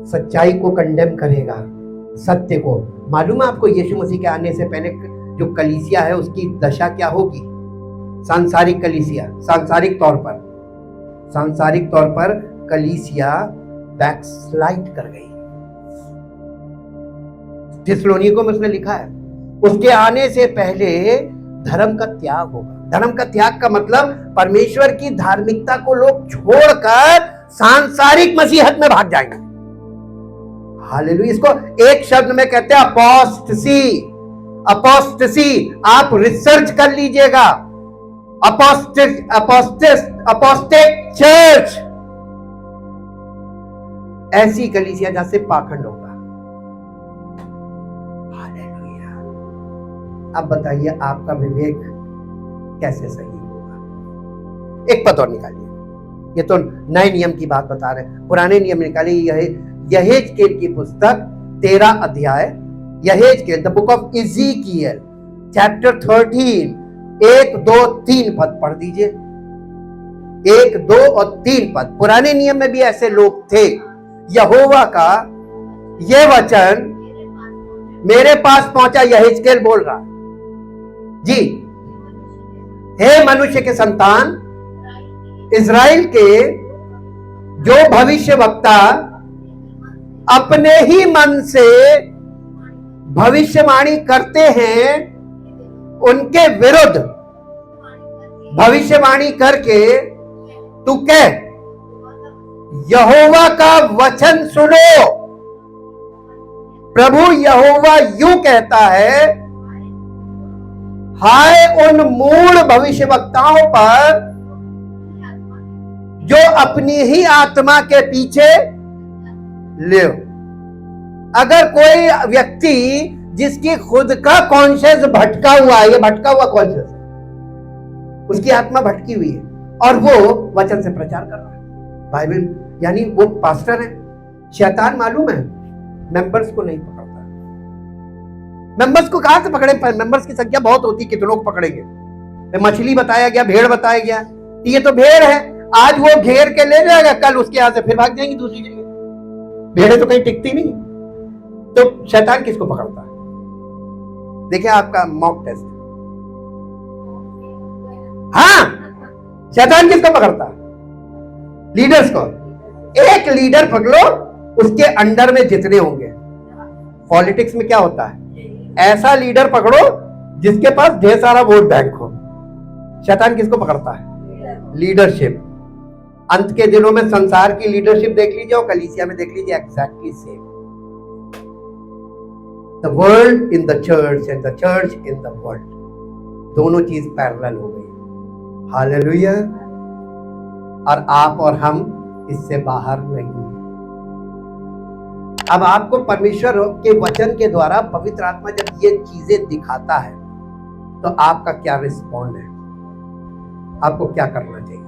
सच्चाई को कंडेम करेगा, सत्य को। मालूम है आपको, यीशु मसीह के आने से पहले जो कलीसिया है उसकी दशा क्या होगी? सांसारिक कलीसिया, सांसारिक तौर पर कलीसिया बैकस्लाइड कर गई। थिस्सलुनीकियों में उसने लिखा है, उसके आने से पहले धर्म का त्याग होगा। धर्म का त्याग का मतलब परमेश्वर की धार्मिकता को लोग छोड़कर सांसारिक मसीहत में भाग जाएंगे। हालेलुया। इसको एक शब्द में कहते हैं अपोस्टेसी। अपोस्टेसी आप रिसर्च कर लीजिएगा। अपोस्टेट चर्च ऐसी कलीसिया जहां से पाखंड होगा। हालेलुया। अब बताइए आपका विवेक कैसे सही होगा? एक पद और निकालिए। ये तो नए नियम की बात बता रहे हैं, पुराने नियम निकालिए। यहेजकेल की पुस्तक 13 अध्याय, यहेजकेल द बुक ऑफ इज़ीकियल चैप्टर 13 1 2 3 पद पढ़ दीजिए। 1 2 और 3 पद। पुराने नियम में भी ऐसे लोग थे। यहोवा का ये वचन मेरे पास पहुंचा, यहेजकेल बोल रहा जी। हे मनुष्य के संतान, इज़राइल के जो भविष्य वक्ता अपने ही मन से भविष्यवाणी करते हैं, उनके विरुद्ध भविष्यवाणी करके तू कह, यहोवा का वचन सुनो। प्रभु यहोवा यूं कहता है, हाय उन मूढ़ भविष्यवक्ताओं पर जो अपनी ही आत्मा के पीछे ले। अगर कोई व्यक्ति जिसकी खुद का कॉन्शियस भटका हुआ है, ये भटका हुआ कॉन्शियस, उसकी आत्मा भटकी हुई है और वो वचन से प्रचार कर रहा है, बाइबल यानी वो पास्टर है। शैतान मालूम है मेंबर्स को नहीं पकड़ता। मेंबर्स को कहां से पकड़े? मेंबर्स की संख्या बहुत होती, कितनों को पकड़ेंगे? मछली बताया गया, भेड़ बताया गया, ये तो भेड़ है, आज वो घेर के ले जाएगा, कल उसके यहां से फिर भाग जाएंगी दूसरी जगह। भेड़ें तो कहीं टिकती नहीं। तो शैतान किसको पकड़ता है? देखिए आपका मॉक टेस्ट। हाँ, शैतान किसको पकड़ता है? लीडर्स को। एक लीडर पकड़ो, उसके अंडर में जितने होंगे। पॉलिटिक्स में क्या होता है? ऐसा लीडर पकड़ो जिसके पास ढेर सारा वोट बैंक हो। शैतान किसको पकड़ता है? लीडरशिप। अंत के दिनों में संसार की लीडरशिप देख लीजिए और कलीसिया में देख लीजिए, exactly same. The world in the church and the church in the world, दोनों चीज पैरेलल हो गई। हालेलुया। और आप और हम इससे बाहर नहीं हैं। अब आपको परमेश्वर के वचन के द्वारा पवित्र आत्मा जब ये चीजें दिखाता है तो आपका क्या रिस्पॉन्ड है? आपको क्या करना चाहिए?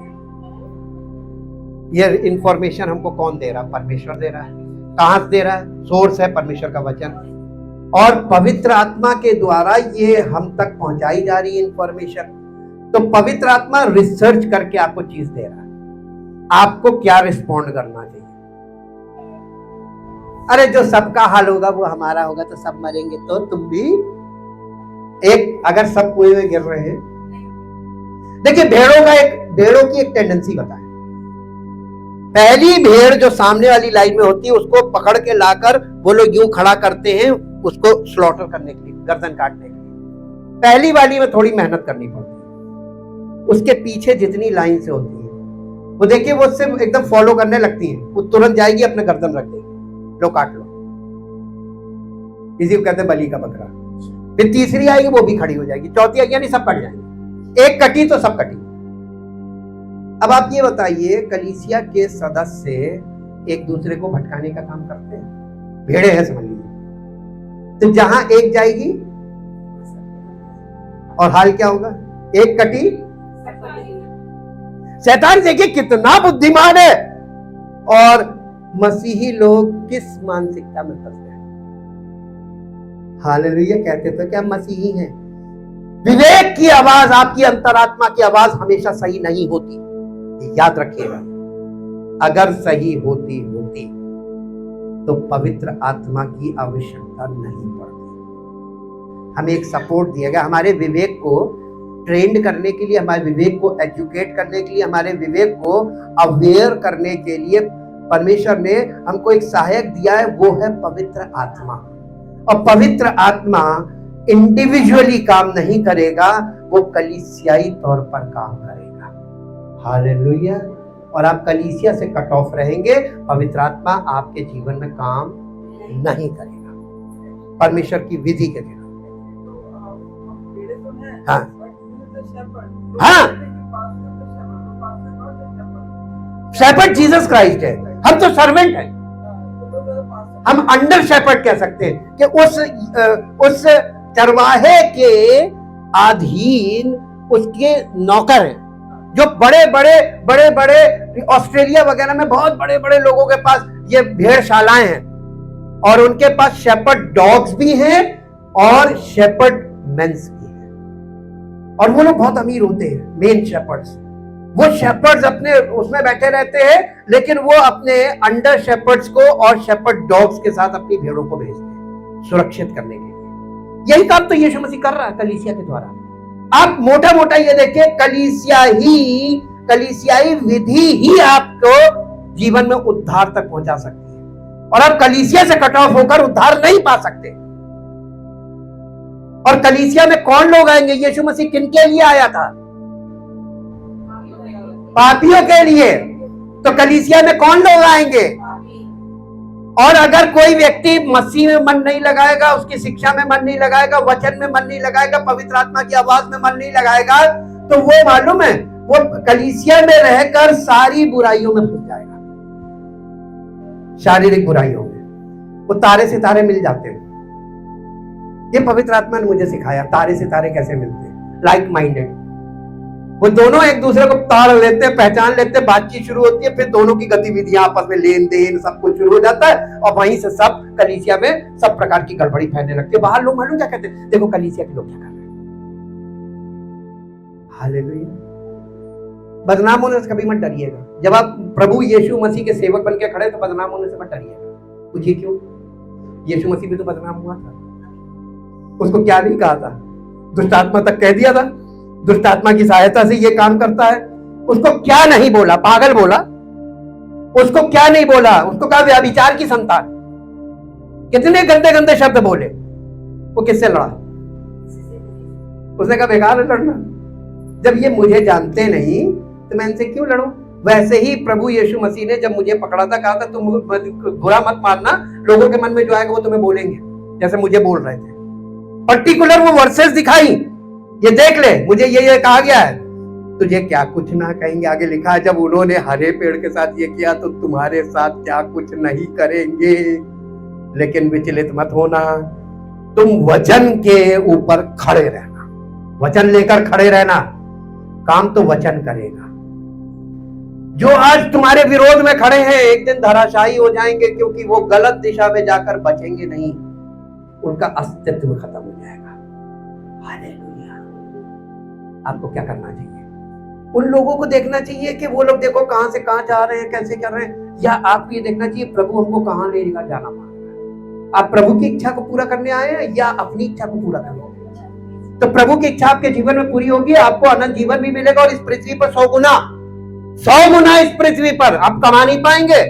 ये इंफॉर्मेशन हमको कौन दे रहा? परमेश्वर दे रहा है। कहां से दे रहा है? सोर्स है परमेश्वर का वचन, और पवित्र आत्मा के द्वारा ये हम तक पहुंचाई जा रही है इंफॉर्मेशन। तो पवित्र आत्मा रिसर्च करके आपको चीज दे रहा है, आपको क्या रिस्पॉन्ड करना चाहिए? अरे जो सबका हाल होगा वो हमारा होगा, तो सब मरेंगे तो तुम भी एक, अगर सब कुएं में गिर रहे हैं। देखिए भेड़ों की एक टेंडेंसी बताएं। पहली भेड़ जो सामने वाली लाइन में होती है उसको पकड़ के लाकर वो लोग यूं खड़ा करते हैं उसको स्लॉटर करने के लिए, गर्दन काटने के लिए। पहली वाली में थोड़ी मेहनत करनी पड़ती है। उसके पीछे जितनी लाइन से होती है वो देखिए वो उससे एकदम फॉलो करने लगती है, वो तुरंत जाएगी, अपने गर्दन रख देगी, लो काट लो। इसी को कहते हैं बलि का बकरा। फिर तीसरी आएगी वो भी खड़ी हो जाएगी, चौथी आएगी, यानी सब कट जाएंगे। एक कटी तो सब कटी। अब आप ये बताइए, कलीसिया के सदस्य एक दूसरे को भटकाने का काम करते हैं? भेड़े हैं समझ लीजिए। तो जहां एक जाएगी और हाल क्या होगा? एक कटी। शैतान देखिए कितना बुद्धिमान है, और मसीही लोग किस मानसिकता में फंसते हैं। हालेलुया। कहते तो क्या मसीही हैं। विवेक की आवाज, आपकी अंतरात्मा की आवाज हमेशा सही नहीं होती, याद रखिएगा। अगर सही होती तो पवित्र आत्मा की आवश्यकता नहीं पड़ती। हमें एक सपोर्ट दिया गया हमारे विवेक को ट्रेंड करने के लिए, हमारे विवेक को एजुकेट करने के लिए, हमारे विवेक को अवेयर करने के लिए परमेश्वर ने हमको एक सहायक दिया है, वो है पवित्र आत्मा। और पवित्र आत्मा इंडिविजुअली काम नहीं करेगा, वो कलीसियाई तौर पर काम करेगा। हालेलुया। और आप कलीसिया से कट ऑफ रहेंगे, पवित्र आत्मा आपके जीवन में काम नहीं करेगा परमेश्वर की विधि के बिना। हाँ हाँ, शेपर्ड जीसस क्राइस्ट है, हम तो सर्वेंट हैं, हम अंडर शेपर्ड कह सकते हैं कि उस चरवाहे के अधीन उसके नौकर हैं। जो बड़े बड़े ऑस्ट्रेलिया वगैरह में बहुत बड़े बड़े लोगों के पास ये भेड़शालाएं हैं और उनके पास शेपर्ड डॉग्स भी हैं और शेपर्ड मेंस भी हैं, और वो लोग बहुत अमीर होते हैं मेन शेपर्ड्स। वो शेपर्ड्स अपने उसमें बैठे रहते हैं, लेकिन वो अपने अंडर शेपर्ड्स को और शेपर्ड डॉग्स के साथ अपनी भेड़ों को भेजते हैं सुरक्षित करने के लिए। यही काम तो यीशु मसीह कर रहा है कलीसिया के द्वारा। आप मोटा मोटा ये देखिए, कलीसियाई विधि ही आपको जीवन में उद्धार तक पहुंचा सकती है, और आप कलीसिया से कट ऑफ होकर उद्धार नहीं पा सकते। और कलीसिया में कौन लोग आएंगे? यीशु मसीह किनके लिए आया था? पापियों के लिए। तो कलीसिया में कौन लोग आएंगे? और अगर कोई व्यक्ति मसीह में मन नहीं लगाएगा, उसकी शिक्षा में मन नहीं लगाएगा, वचन में मन नहीं लगाएगा, पवित्र आत्मा की आवाज में मन नहीं लगाएगा, तो वो मालूम है वो कलीसिया में रहकर सारी बुराइयों में फंस जाएगा, शारीरिक बुराइयों में। वो तारे सितारे मिल जाते हैं। ये पवित्र आत्मा ने मुझे सिखाया तारे सितारे कैसे मिलते हैं, लाइक माइंडेड। वो दोनों एक दूसरे को ताड़ लेते हैं, पहचान लेते हैं, बातचीत शुरू होती है, फिर दोनों की गतिविधियां आपस में लेन देन सब कुछ शुरू हो जाता है, और वहीं से सब कलीसिया में सब प्रकार की गड़बड़ी फैलने लगती है। बाहर लोग मालूम क्या कहते हैं? देखो कलीसिया के लोग क्या कर रहे हैं। हालेलुया। बदनाम होने से कभी मत डरिएगा। जब आप प्रभु यीशु मसीह के सेवक बन के खड़े तो बदनाम होने से मत डरिएगा। पूछिए क्यों? यीशु मसीह भी तो बदनाम हुआ था। उसको क्या नहीं कहा था? दुष्ट आत्मा तक कह दिया था, दुष्ट आत्मा की सहायता से ये काम करता है। उसको क्या नहीं बोला? पागल बोला। उसको क्या नहीं बोला? उसको कहा व्यभिचार की संतान। कितने गंदे गंदे शब्द बोले। वो किससे लड़ा? उसने कहा बेकार है लड़ना, जब ये मुझे जानते नहीं तो मैं इनसे क्यों लड़ूं? वैसे ही प्रभु यीशु मसीह ने जब मुझे पकड़ा था, कहा था तुम बुरा मत मानना, लोगों के मन में जो आएगा वो तुम्हें बोलेंगे, जैसे मुझे बोल रहे थे। पर्टिकुलर वो वर्सेस दिखाई, ये देख ले मुझे ये कहा गया है, तुझे क्या कुछ ना कहेंगे। आगे लिखा है जब उन्होंने हरे पेड़ के साथ ये किया तो तुम्हारे साथ क्या कुछ नहीं करेंगे, लेकिन विचलित मत होना, तुम वचन के ऊपर खड़े रहना, वचन लेकर खड़े रहना, काम तो वचन करेगा। जो आज तुम्हारे विरोध में खड़े हैं एक दिन धराशायी हो जाएंगे, क्योंकि वो गलत दिशा में जाकर बचेंगे नहीं, उनका अस्तित्व खत्म हो जाएगा। हालेलुया। आपको क्या करना चाहिए? उन लोगों को देखना चाहिए कि वो लोग देखो कहां से कहां जा रहे हैं, कैसे कर रहे हैं, या आपको ये देखना चाहिए प्रभु हमको कहां ले जाना मांग रहा है। आप प्रभु की इच्छा को पूरा करने आए हैं या अपनी इच्छा को पूरा करने आए हैं? तो प्रभु की इच्छा आपके जीवन में पूरी होगी, आपको अनंत जीवन भी मिलेगा, और इस पृथ्वी पर 100 गुना इस पृथ्वी पर आप कमा नहीं पाएंगे।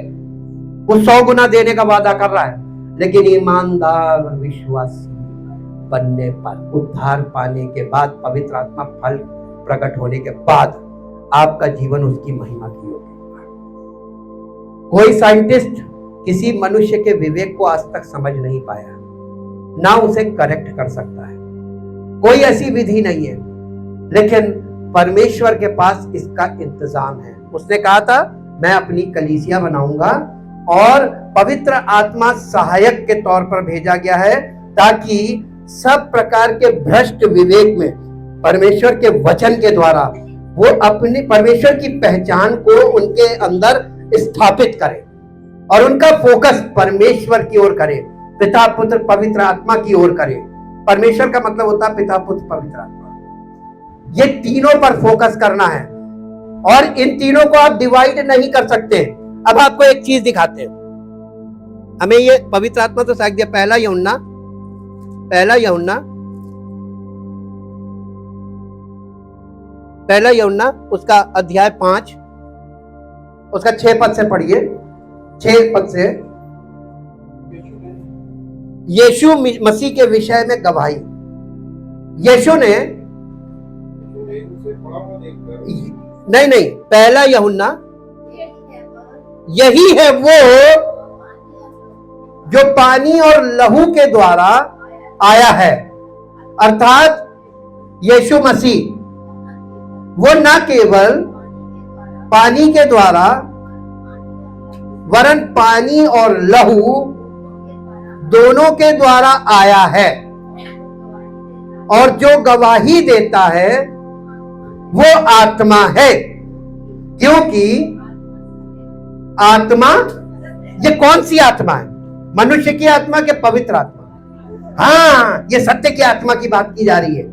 वो 100 गुना देने का वादा कर रहा है, लेकिन ईमानदार विश्वासी बनने पर, उद्धार पाने के बाद, पवित्र आत्मा फल प्रकट होने के बाद आपका जीवन उसकी महिमा की होगी। कोई साइंटिस्ट किसी मनुष्य के विवेक को आज तक समझ नहीं पाया, ना उसे करेक्ट कर सकता है। कोई ऐसी विधि नहीं है, लेकिन परमेश्वर के पास इसका इंतजाम है। उसने कहा था मैं अपनी कलीसिया बनाऊंगा, और पवित्र आत्मा सहायक के तौर पर भेजा गया है, ताकि सब प्रकार के भ्रष्ट विवेक में परमेश्वर के वचन के द्वारा वो अपनी परमेश्वर की पहचान को उनके अंदर स्थापित करे, और उनका फोकस परमेश्वर की ओर करे, पिता पुत्र पवित्र आत्मा की ओर करे। परमेश्वर का मतलब होता है पिता पुत्र पवित्र आत्मा। ये तीनों पर फोकस करना है, और इन तीनों को आप डिवाइड नहीं कर सकते। अब आपको एक चीज दिखाते हैं, हमें ये पवित्र आत्मा तो साख दिया। पहला यूहन्ना उसका अध्याय 5 उसका 6 पद से पढ़िए। 6 पद से यीशु मसीह के विषय में गवाही। यीशु ने नहीं, पहला यूहन्ना यही है वो जो पानी और लहू के द्वारा आया है, अर्थात यीशु मसीह। वो न केवल पानी के द्वारा वरन पानी और लहू दोनों के द्वारा आया है, और जो गवाही देता है वो आत्मा है, क्योंकि आत्मा, ये कौन सी आत्मा है? मनुष्य की आत्मा के पवित्र आत्मा? हाँ, ये सत्य की आत्मा की बात की जा रही है।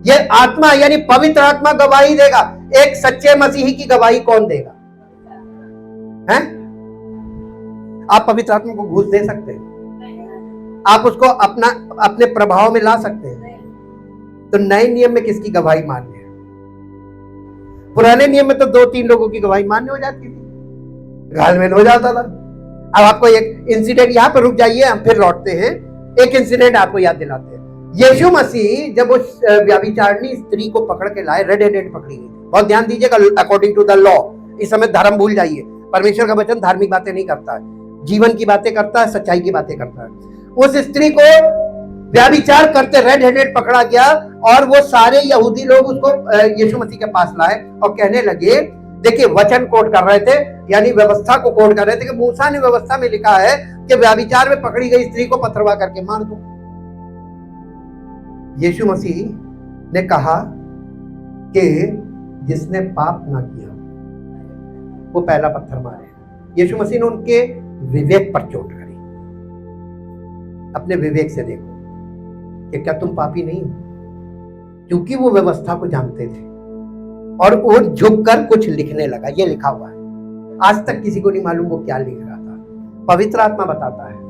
ये आत्मा यानी पवित्र आत्मा गवाही देगा। एक सच्चे मसीही की गवाही कौन देगा? हैं? आप पवित्र आत्मा को घूस दे सकते हैं? आप उसको अपने प्रभाव में ला सकते हैं? तो नए नियम में किसकी गवाही मान्य है? पुराने नियम में तो 2-3 लोगों की गवाही मान्य हो जाती थी, घालमेल हो जाता था। अब आपको एक इंसिडेंट, यहां पर रुक जाइए, हम फिर लौटते हैं। एक इंसिडेंट आपको याद दिलाते हैं। यीशु मसीह जब उस व्यभिचारिणी स्त्री को पकड़ के लाए, रेड हैंडेड पकड़ी गई। बहुत ध्यान दीजिएगा, अकॉर्डिंग टू द लॉ। इस समय धर्म भूल जाइए। परमेश्वर का वचन धार्मिक बातें नहीं करता है, जीवन की बातें करता है, सच्चाई की बातें करता है। उस स्त्री को व्यभिचार करते रेड हैंडेड पकड़ा गया, और वो सारे यहूदी लोग उसको यीशु मसीह के पास लाए और कहने लगे, देखिए वचन कोट कर रहे थे, यानी व्यवस्था को कोट कर रहे थे कि मूसा ने व्यवस्था में लिखा है कि व्यभिचार में पकड़ी गई स्त्री को पथरवा करके मार दो। यीशु मसीह ने कहा कि जिसने पाप ना किया वो पहला पत्थर मारे। यीशु मसीह ने उनके विवेक पर चोट करी। अपने विवेक से देखो कि क्या तुम पापी नहीं हो? क्योंकि वो व्यवस्था को जानते थे, और वो झुककर कुछ लिखने लगा। ये लिखा हुआ है, आज तक किसी को नहीं मालूम वो क्या लिख रहा था। पवित्र आत्मा बताता है।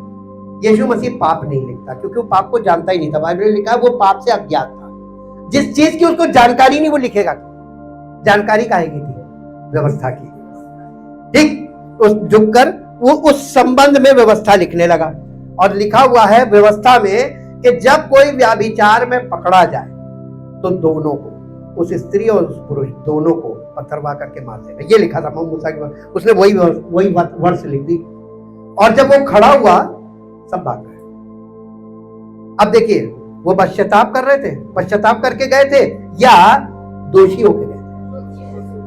यीशु मसीह पाप नहीं लिखता, क्योंकि वो पाप को जानता ही नहीं था। बाइबल में लिखा है वो पाप से अज्ञात था। जिस चीज की उसको जानकारी नहीं वो लिखेगा। जानकारी काहे की थी? व्यवस्था की। ठीक, उस झुककर वो उस संबंध में व्यवस्था लिखने लगा, और लिखा हुआ है व्यवस्था में कि जब कोई व्यभिचार में पकड़ा जाए तो दोनों को, उस स्त्री और उस पुरुष दोनों को पत्थरवा करके मार देगा। ये लिखा था मूसा की, उसने वही वर्ष लिख दी। और जब वो खड़ा हुआ सब भाग गए। अब देखिए, वो पश्चाताप कर रहे थे, पश्चाताप करके गए थे या दोषी होके गए थे?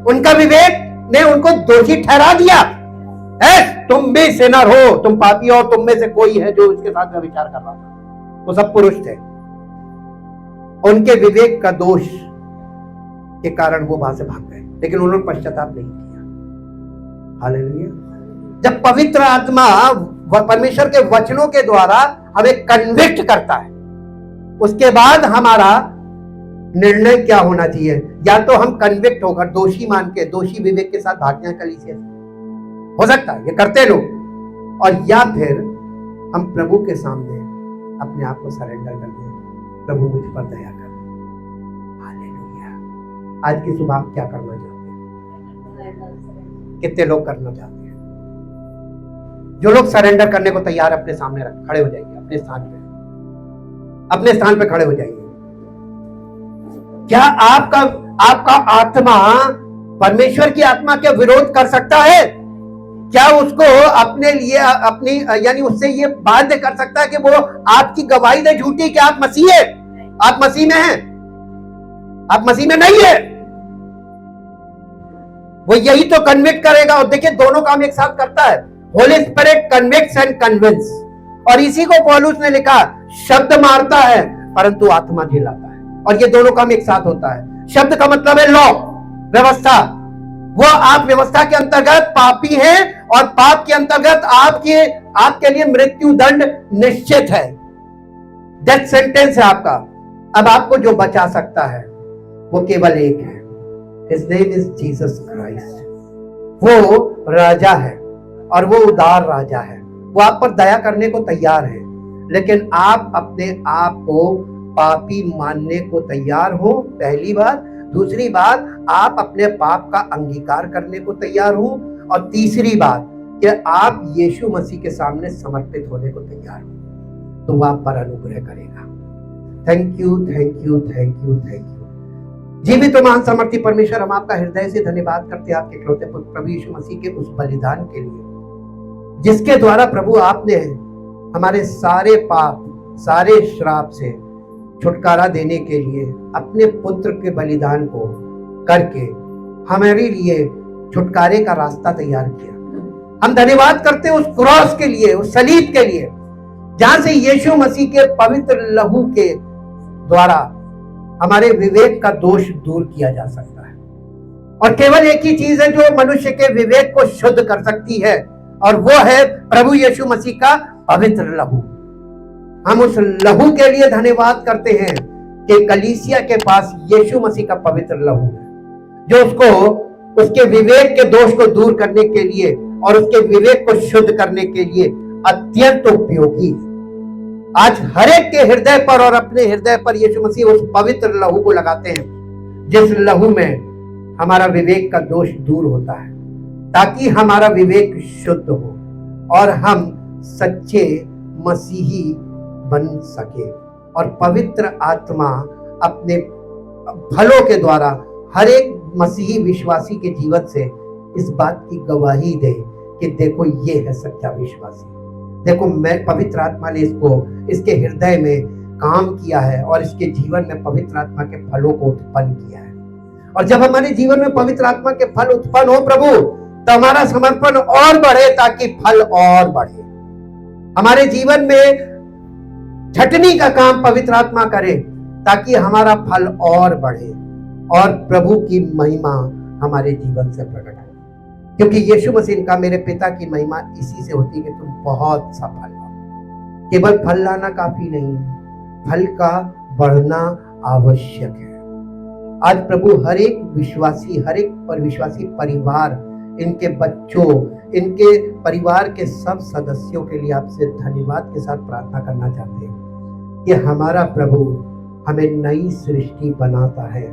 उनका विवेक ने उनको दोषी ठहरा दिया। तुम भी सिनर हो, तुम पापी हो, तुम में से कोई है जो इसके साथ विचार कर रहा था। वो सब पुरुष थे। उनके विवेक का दोष के कारण वो वहां से भाग गए, लेकिन उन्होंने पश्चाताप नहीं किया। हालेलुया। जब पवित्र आत्मा परमेश्वर के वचनों के द्वारा हमें कन्विक्ट करता है, उसके बाद हमारा निर्णय क्या होना चाहिए? या तो हम कन्विक्ट होकर दोषी मान के, दोषी विवेक के साथ भाग जाए कलीसिया से, हो सकता है ये करते लोग, और या फिर हम प्रभु के सामने अपने आप को सरेंडर कर दें, प्रभु मुझ पर दया कर। हालेलुया। आज की सुबह आप क्या करना चाहते हैं? कितने लोग करना चाहते हैं? जो लोग सरेंडर करने को तैयार अपने सामने खड़े हो जाइए, अपने स्थान पे खड़े हो जाइए। क्या आपका आत्मा परमेश्वर की आत्मा के विरोध कर सकता है? क्या उसको अपने लिए अपनी यानी उससे ये बाध्य कर सकता है कि वो आपकी गवाही दे झूठी कि आप मसीह है, आप मसीह में हैं? आप मसीह में नहीं है। वो यही तो कन्विक्ट करेगा। और देखिए, दोनों काम एक साथ करता है। Holi spirit convicts and convince, और इसी को पौलुस ने लिखा, शब्द मारता है परंतु आत्मा जिलाता है। और ये दोनों काम एक साथ होता है। शब्द का मतलब है लॉ, व्यवस्था। वो आप व्यवस्था के अंतर्गत पापी हैं, और पाप के अंतर्गत आपके लिए मृत्यु दंड निश्चित है, डेथ सेंटेंस है आपका। अब आपको जो बचा सकता है वो केवल एक है, his name is Jesus Christ. वो राजा है, और वो उदार राजा है। वो आप पर दया करने को तैयार है, लेकिन आप अपने आप को पापी मानने को तैयार हो, पहली बात। दूसरी बात, आप अपने पाप का अंगीकार करने को तैयार हो, और तीसरी बात कि आप यीशु मसीह के सामने समर्पित होने को तैयार हो, तो वो आप पर अनुग्रह करेगा। Thank you, thank you, thank you, thank you. जीवित महान सामर्थी परमेश्वर, हम आपका हृदय से धन्यवाद करते हैं आपके इकलौते पुत्र प्रभु यीशु मसीह के उस बलिदान के लिए जिसके द्वारा प्रभु आपने हमारे सारे पाप, सारे श्राप से छुटकारा देने के लिए अपने पुत्र के बलिदान को करके हमारे लिए छुटकारे का रास्ता तैयार किया। हम धन्यवाद करते हैं उस क्रॉस के लिए, उस सलीब के लिए, जहां से यीशु मसीह के पवित्र लहू के द्वारा हमारे विवेक का दोष दूर किया जा सकता है। और केवल एक ही चीज है जो मनुष्य के विवेक को शुद्ध कर सकती है, और वो है प्रभु यीशु मसीह का पवित्र लहू। हम उस लहू के लिए धन्यवाद करते हैं कि कलीसिया के पास यीशु मसीह का पवित्र लहू है, जो उसको उसके विवेक के दोष को दूर करने के लिए और उसके विवेक को शुद्ध करने के लिए अत्यंत उपयोगी है। आज हर एक के हृदय पर और अपने हृदय पर यीशु मसीह उस पवित्र लहू को लगाते हैं, जिस लहू में हमारा विवेक का दोष दूर होता है, ताकि हमारा विवेक शुद्ध हो और हम सच्चे मसीही बन सके और पवित्र आत्मा अपने फलों के द्वारा हर एक मसीही विश्वासी के जीवन से इस बात की गवाही दे कि देखो ये है सच्चा विश्वासी, देखो मैं पवित्र आत्मा ने इसको इसके हृदय में काम किया है और इसके जीवन में पवित्र आत्मा के फलों को उत्पन्न किया है। और जब हमारे जीवन में पवित्र आत्मा के फल उत्पन्न हो प्रभु, तो हमारा समर्पण और बढ़े ताकि फल और बढ़े। हमारे जीवन में छटनी का काम पवित्र आत्मा करे ताकि हमारा फल और बढ़े और प्रभु की महिमा हमारे जीवन से प्रकट हो। क्योंकि यीशु मसीह का मेरे पिता की महिमा इसी से होती है कि तुम बहुत सा फल लाओ। केवल फल लाना काफी नहीं है, फल का बढ़ना आवश्यक है। आज प्रभु हर एक विश्वासी, हर एक विश्वासी परिवार, इनके बच्चों, इनके परिवार के सब सदस्यों के लिए आपसे धन्यवाद के साथ प्रार्थना करना चाहते हैं कि हमारा प्रभु हमें नई सृष्टि बनाता है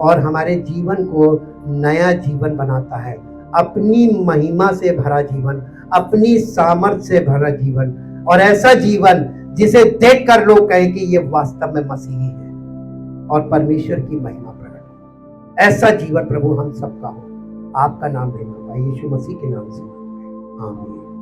और हमारे जीवन को नया जीवन बनाता है, अपनी महिमा से भरा जीवन, अपनी सामर्थ्य से भरा जीवन, और ऐसा जीवन जिसे देखकर लोग कहें कि ये वास्तव में मसीही है और परमेश्वर की महिमा प्रकट हो। ऐसा जीवन प्रभु हम सबका हो। आपका नाम लेना, यीशु मसीह के नाम से आमीन।